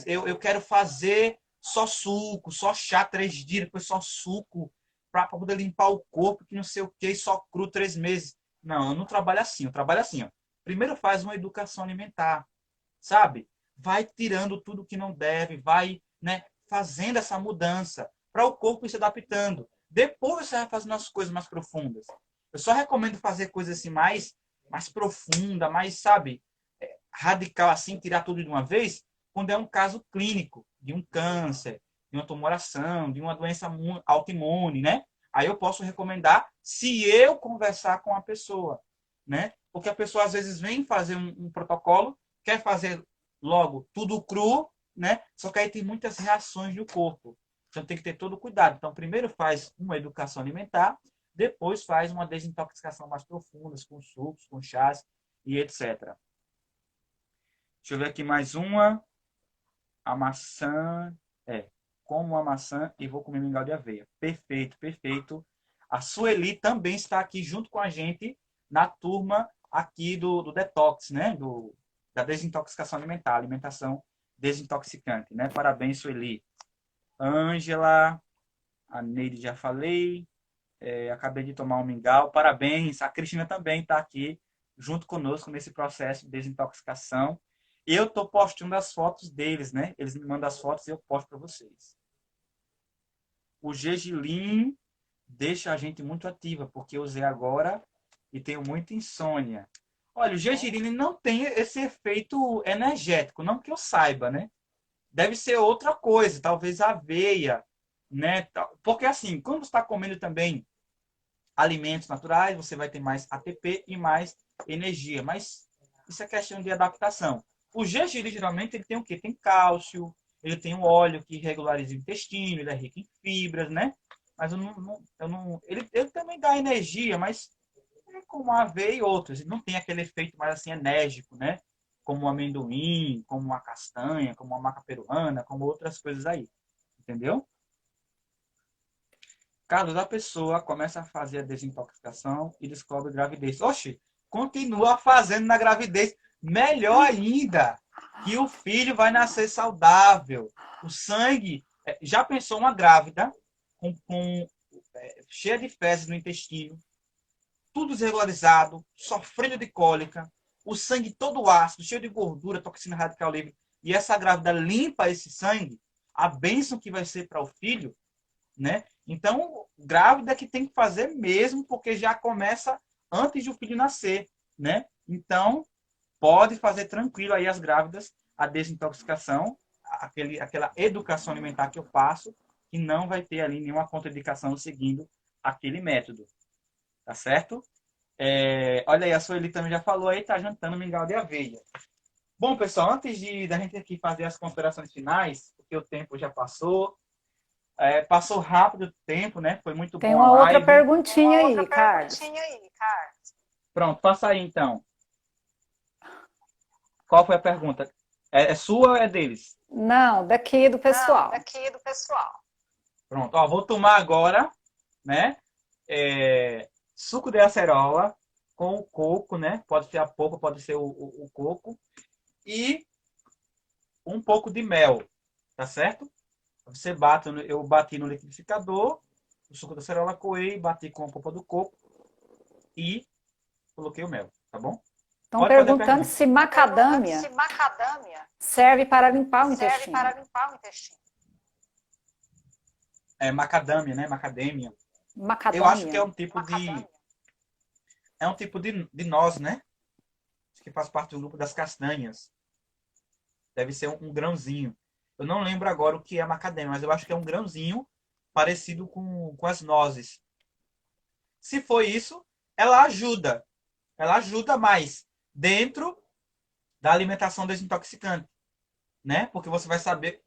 S1: eu quero fazer só suco, só chá 3 dias, depois só suco, para poder limpar o corpo, que não sei o que, só cru 3 meses. Não, eu não trabalho assim. Eu trabalho assim, ó. Primeiro faz uma educação alimentar, sabe? Vai tirando tudo que não deve, vai, né, fazendo essa mudança para o corpo ir se adaptando. Depois você vai fazendo as coisas mais profundas. Eu só recomendo fazer coisas assim mais profunda, mais, sabe, radical assim, tirar tudo de uma vez, quando é um caso clínico de um câncer, de uma tumoração, de uma doença autoimune, né? Aí eu posso recomendar se eu conversar com a pessoa, né? Porque a pessoa às vezes vem fazer um protocolo, quer fazer logo tudo cru, né? Só que aí tem muitas reações do corpo. Então tem que ter todo cuidado. Então primeiro faz uma educação alimentar, depois faz uma desintoxicação mais profunda, com sucos, com chás e etc. Deixa eu ver aqui mais uma. A maçã. Como a maçã e vou comer mingau de aveia. Perfeito, perfeito. A Sueli também está aqui junto com a gente na turma aqui do Detox, né? Da desintoxicação alimentar, alimentação desintoxicante, né? Parabéns, Sueli. Ângela, a Neide já falei. Acabei de tomar um mingau. Parabéns. A Cristina também está aqui junto conosco nesse processo de desintoxicação. Eu estou postando as fotos deles, né? Eles me mandam as fotos e eu posto para vocês. O gergelim deixa a gente muito ativa, porque eu usei agora e tenho muita insônia. Olha, o gergelim não tem esse efeito energético, não que eu saiba, né? Deve ser outra coisa, talvez aveia, né? Porque assim, quando você está comendo também alimentos naturais, você vai ter mais ATP e mais energia. Mas isso é questão de adaptação. O gergelim, geralmente, ele tem o quê? Tem cálcio, ele tem um óleo que regulariza o intestino, ele é rico em fibras, né? Mas ele também dá energia, mas é como a aveia e outros. Ele não tem aquele efeito mais assim enérgico, né? Como o amendoim, como a castanha, como a maca peruana, como outras coisas aí. Entendeu? Carlos, a pessoa começa a fazer a desintoxicação e descobre gravidez. Oxe, continua fazendo na gravidez. Melhor ainda, que o filho vai nascer saudável. O sangue. Já pensou uma grávida cheia de fezes no intestino, tudo desregularizado, sofrendo de cólica, o sangue todo ácido, cheio de gordura, toxina radical livre, e essa grávida limpa esse sangue, a bênção que vai ser para o filho, né? Então, grávida que tem que fazer mesmo, porque já começa antes do filho nascer, né? Então, pode fazer tranquilo aí as grávidas a desintoxicação, aquela educação alimentar que eu passo, que não vai ter ali nenhuma contraindicação seguindo aquele método, tá certo? Olha aí, a Sueli também já falou aí, tá jantando mingau de aveia. Bom, pessoal, antes da gente aqui fazer as considerações finais, porque o tempo já passou, passou rápido o tempo, né? Foi muito
S2: Tem
S1: bom a
S2: uma outra
S1: live.
S2: perguntinha aí, Carlos.
S1: Pronto, passa aí então. Qual foi a pergunta? É sua ou é deles?
S2: Não, daqui do pessoal.
S1: Pronto, ó, vou tomar agora, né? Suco de acerola com o coco, né? Pode ser a polpa, pode ser o coco. E um pouco de mel, tá certo? Você bate, eu bati no liquidificador, o suco de acerola coei, bati com a polpa do coco e coloquei o mel, tá bom?
S2: Estão perguntando se macadâmia serve para limpar o intestino.
S1: Macadâmia, né? Macadâmia.
S2: Macadâmia.
S1: Eu acho que é um tipo de noz, né? Acho que faz parte do grupo das castanhas. Deve ser um grãozinho. Eu não lembro agora o que é macadâmia, mas eu acho que é um grãozinho parecido com as nozes. Se for isso, ela ajuda. Ela ajuda mais dentro da alimentação desintoxicante, né? Porque você vai saber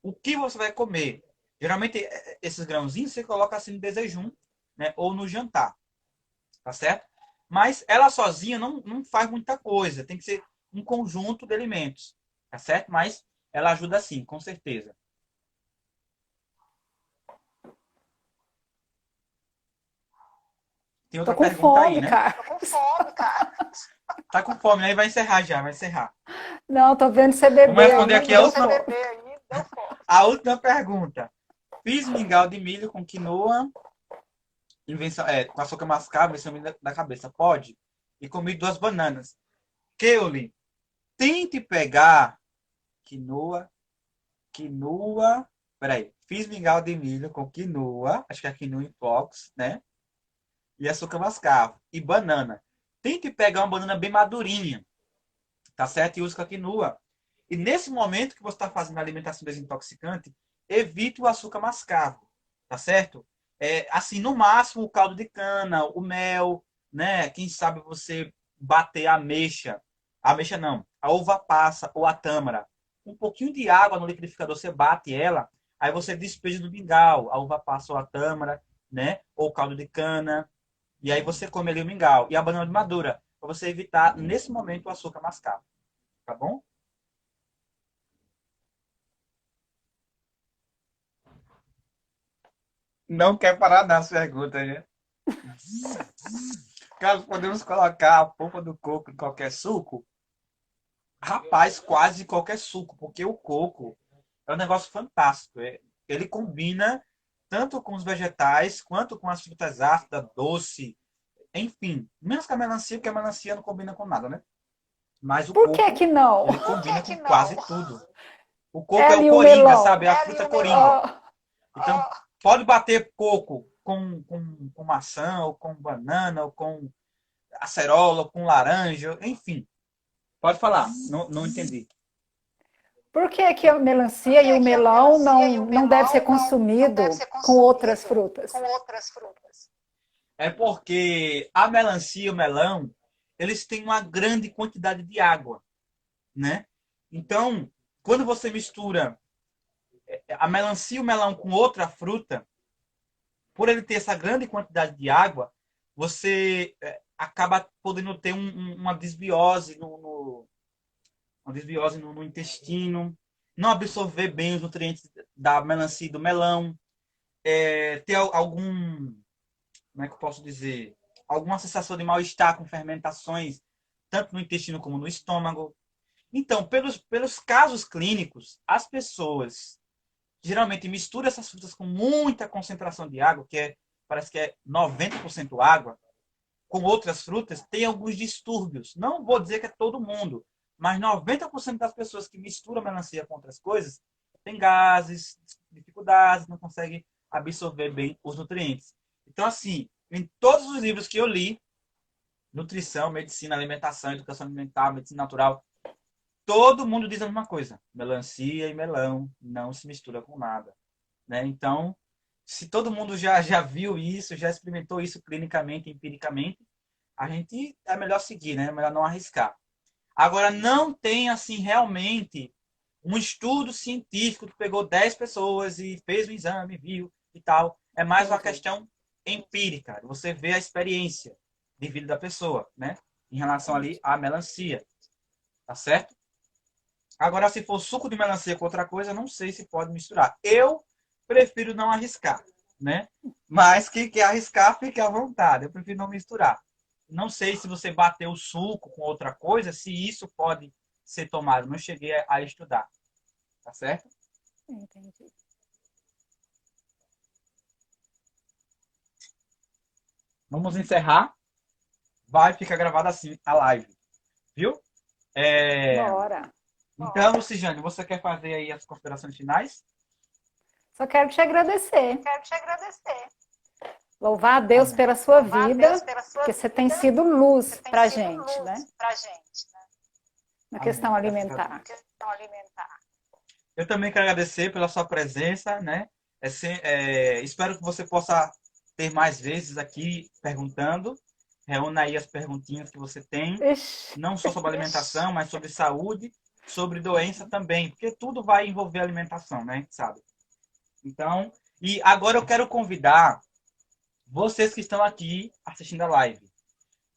S1: o que você vai comer. Geralmente, esses grãozinhos você coloca assim no desejum, né? Ou no jantar, tá certo? Mas ela sozinha não faz muita coisa. Tem que ser um conjunto de alimentos, tá certo? Mas ela ajuda sim, com certeza. Tem
S2: Tô
S1: outra
S2: com
S1: pergunta aí,
S2: fome,
S1: né?
S2: cara.
S3: Tô com fome, cara.
S1: Tá com fome, aí vai encerrar já, vai encerrar.
S2: Não, tô vendo você
S1: Vamos
S2: beber
S1: responder
S2: aí,
S1: aqui
S2: me
S1: a
S2: deu
S1: última,
S2: fome.
S3: Beber aí, deu fome.
S1: a última pergunta. Fiz mingau de milho com quinoa, com açúcar mascavo, invenção minha da cabeça. Pode? E comi 2 bananas. Keuli, tente pegar quinoa, quinoa. Peraí. Fiz mingau de milho com quinoa, acho que é quinoa em flocos, né? E açúcar mascavo. E banana. Tente pegar uma banana bem madurinha, tá certo? E use com a quinoa. E nesse momento que você está fazendo a alimentação desintoxicante, evite o açúcar mascavo, tá certo? Assim, no máximo, o caldo de cana, o mel, né? Quem sabe você bater a ameixa não, a uva passa ou a tâmara. Um pouquinho de água no liquidificador, você bate ela, aí você despeja do mingau, a uva passa ou a tâmara, né? Ou o caldo de cana, e aí você come ali o mingau. E a banana de madura, para você evitar, nesse momento, o açúcar mascavo, tá bom? Não quer parar das perguntas, né? Carlos, podemos colocar a polpa do coco em qualquer suco? Rapaz, quase qualquer suco, porque o coco é um negócio fantástico. Ele combina tanto com os vegetais, quanto com as frutas ácidas, doce, enfim. Menos com a melancia, porque a melancia não combina com nada, né? Mas o
S2: Por que
S1: coco,
S2: que não?
S1: ele combina com quase tudo. O coco é
S2: Ela
S1: o
S2: e o
S1: coringa,
S2: melão.
S1: sabe? É a fruta coringa.
S2: Ó,
S1: Então, pode bater coco com maçã, ou com banana, ou com acerola, ou com laranja, enfim. Pode falar, não entendi.
S2: por que que a
S3: Por
S2: melancia e
S3: que
S2: o
S3: que a
S2: melão
S3: melancia e o
S2: não deve ser
S3: melão não deve
S2: consumido
S3: ser
S2: com outras
S3: consumido
S2: frutas?
S3: com outras frutas?
S1: É porque a melancia e o melão, eles têm uma grande quantidade de água, né? Então, quando você mistura a melancia e o melão com outra fruta, por ele ter essa grande quantidade de água, você acaba podendo ter uma desbiose no intestino, não absorver bem os nutrientes da melancia e do melão, ter algum, como é que eu posso dizer, alguma sensação de mal-estar com fermentações, tanto no intestino como no estômago. Então, pelos casos clínicos, as pessoas geralmente misturam essas frutas com muita concentração de água, parece que é 90% água, com outras frutas, tem alguns distúrbios. Não vou dizer que é todo mundo, mas 90% das pessoas que misturam melancia com outras coisas tem gases, dificuldades, não conseguem absorver bem os nutrientes. Então, assim, em todos os livros que eu li, nutrição, medicina, alimentação, educação alimentar, medicina natural, todo mundo diz a mesma coisa. Melancia e melão não se mistura com nada, né? Então, se todo mundo já viu isso, já experimentou isso clinicamente, empiricamente, a gente é melhor seguir, né? É melhor não arriscar. Agora, não tem, assim, realmente um estudo científico que pegou 10 pessoas e fez um exame, viu e tal. É mais uma questão empírica. Você vê a experiência de vida da pessoa, né? Em relação ali à melancia. Tá certo? Agora, se for suco de melancia com outra coisa, não sei se pode misturar. Eu prefiro não arriscar, né? Mas quem quer arriscar, fique à vontade. Eu prefiro não misturar. Não sei se você bater o suco com outra coisa, se isso pode ser tomado. Não cheguei a estudar. Tá certo?
S2: Entendi.
S1: Vamos encerrar. Vai ficar gravada assim a live. Viu?
S2: Bora.
S1: Então, Luciane, você quer fazer aí as considerações finais?
S2: Só quero te agradecer.
S3: Quero te agradecer.
S2: Louvar a Deus pela sua
S3: Louvar a
S2: vida,
S3: Deus pela sua
S2: porque você tem
S3: vida,
S2: sido luz
S3: você tem
S2: pra
S3: sido
S2: gente, né?
S3: luz pra gente, né?
S2: Na questão
S1: Amém.
S2: alimentar.
S3: Questão alimentar.
S1: Eu também quero agradecer pela sua presença, né? Espero que você possa ter mais vezes aqui perguntando. Reúna aí as perguntinhas que você tem,
S2: Ixi,
S1: não só sobre alimentação, mas sobre saúde, sobre doença também, porque tudo vai envolver alimentação, né? Sabe? Então, e agora eu quero convidar vocês que estão aqui assistindo a live.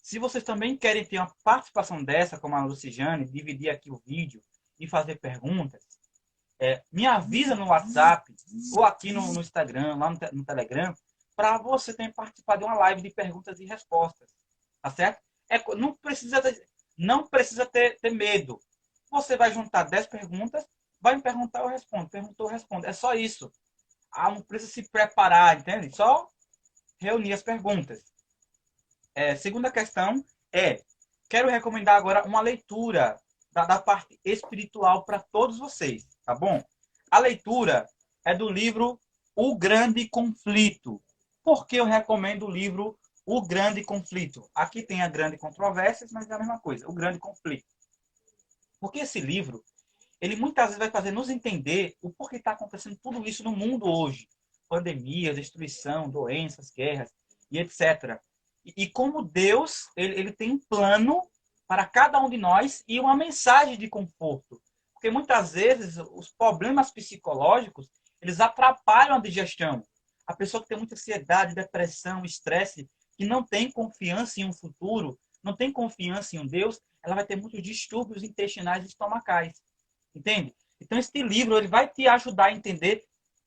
S1: Se vocês também querem ter uma participação dessa, como a Luciane, dividir aqui o vídeo e fazer perguntas, me avisa no WhatsApp ou aqui no Instagram, lá no Telegram, para você também participar de uma live de perguntas e respostas. Tá certo? Não precisa ter medo. Você vai juntar 10 perguntas, vai me perguntar, eu respondo. Perguntou, eu respondo. É só isso. Não precisa se preparar, entende? Só reunir as perguntas. Segunda questão quero recomendar agora uma leitura da parte espiritual para todos vocês, tá bom? A leitura é do livro O Grande Conflito. Por que eu recomendo o livro O Grande Conflito? Aqui tem a Grande Controvérsia, mas é a mesma coisa, O Grande Conflito. Porque esse livro, ele muitas vezes vai fazer nos entender o porquê está acontecendo tudo isso no mundo hoje. Pandemias, destruição, doenças, guerras e etc. E como Deus, ele tem um plano para cada um de nós e uma mensagem de conforto. Porque muitas vezes os problemas psicológicos, eles atrapalham a digestão. A pessoa que tem muita ansiedade, depressão, estresse, que não tem confiança em um futuro, não tem confiança em um Deus, ela vai ter muitos distúrbios intestinais e estomacais. Entende? Então, este livro ele vai te ajudar a entender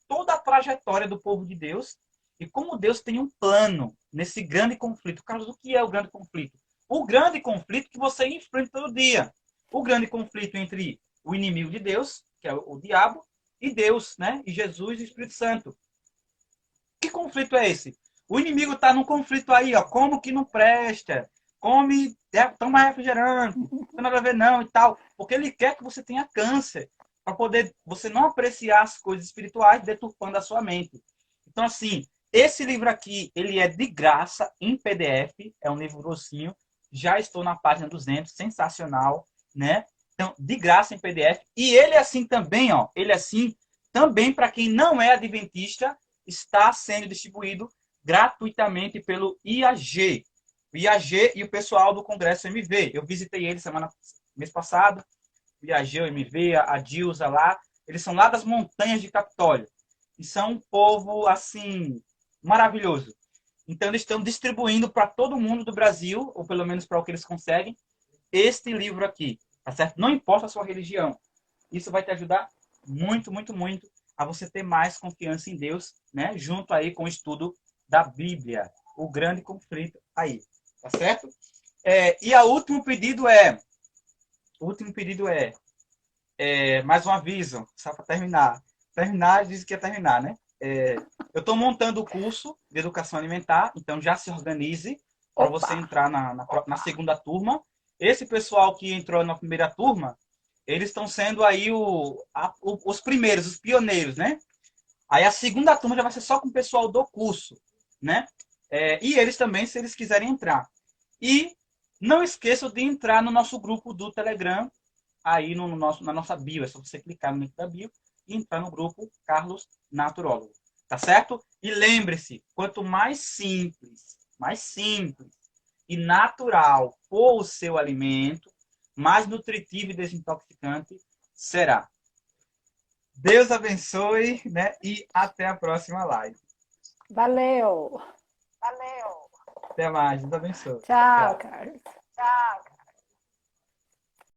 S1: toda a trajetória do povo de Deus e como Deus tem um plano nesse grande conflito. Carlos, o que é o grande conflito? O grande conflito que você enfrenta todo dia. O grande conflito entre o inimigo de Deus, que é o diabo, e Deus, né? E Jesus e o Espírito Santo. Que conflito é esse? O inimigo está num conflito aí, ó. Como que não presta? Toma refrigerante, não tem nada a ver não e tal. Porque ele quer que você tenha câncer, para poder você não apreciar as coisas espirituais, deturpando a sua mente. Então, assim, esse livro aqui, ele é de graça, em PDF, é um livro grossinho, já estou na página 200, sensacional, né? Então, de graça em PDF. E ele assim também, ó, ele assim também para quem não é adventista, está sendo distribuído gratuitamente pelo IAG. O IAG e o pessoal do Congresso MV. Eu visitei eles mês passado. O IAG, o MV, a Dilsa lá. Eles são lá das montanhas de Capitólio. E são um povo, assim, maravilhoso. Então, eles estão distribuindo para todo mundo do Brasil, ou pelo menos para o que eles conseguem, este livro aqui. Tá certo? Não importa a sua religião. Isso vai te ajudar muito, muito, muito a você ter mais confiança em Deus, né? Junto aí com o estudo da Bíblia. O grande conflito aí. Tá certo? E o último pedido mais um aviso, só para terminar. Terminar, disse que ia terminar, né? Eu estou montando o curso de educação alimentar, então já se organize para você entrar na segunda turma. Esse pessoal que entrou na primeira turma, eles estão sendo aí os primeiros, os pioneiros, né? Aí a segunda turma já vai ser só com o pessoal do curso, né? E eles também, se eles quiserem entrar. E não esqueçam de entrar no nosso grupo do Telegram, aí na nossa bio. É só você clicar no link da bio e entrar no grupo Carlos Naturólogo. Tá certo? E lembre-se, quanto mais simples e natural for o seu alimento, mais nutritivo e desintoxicante será. Deus abençoe, né? E até a próxima live.
S2: Valeu.
S3: Valeu.
S1: Até mais. Deus abençoe.
S2: Tchau, Carlos.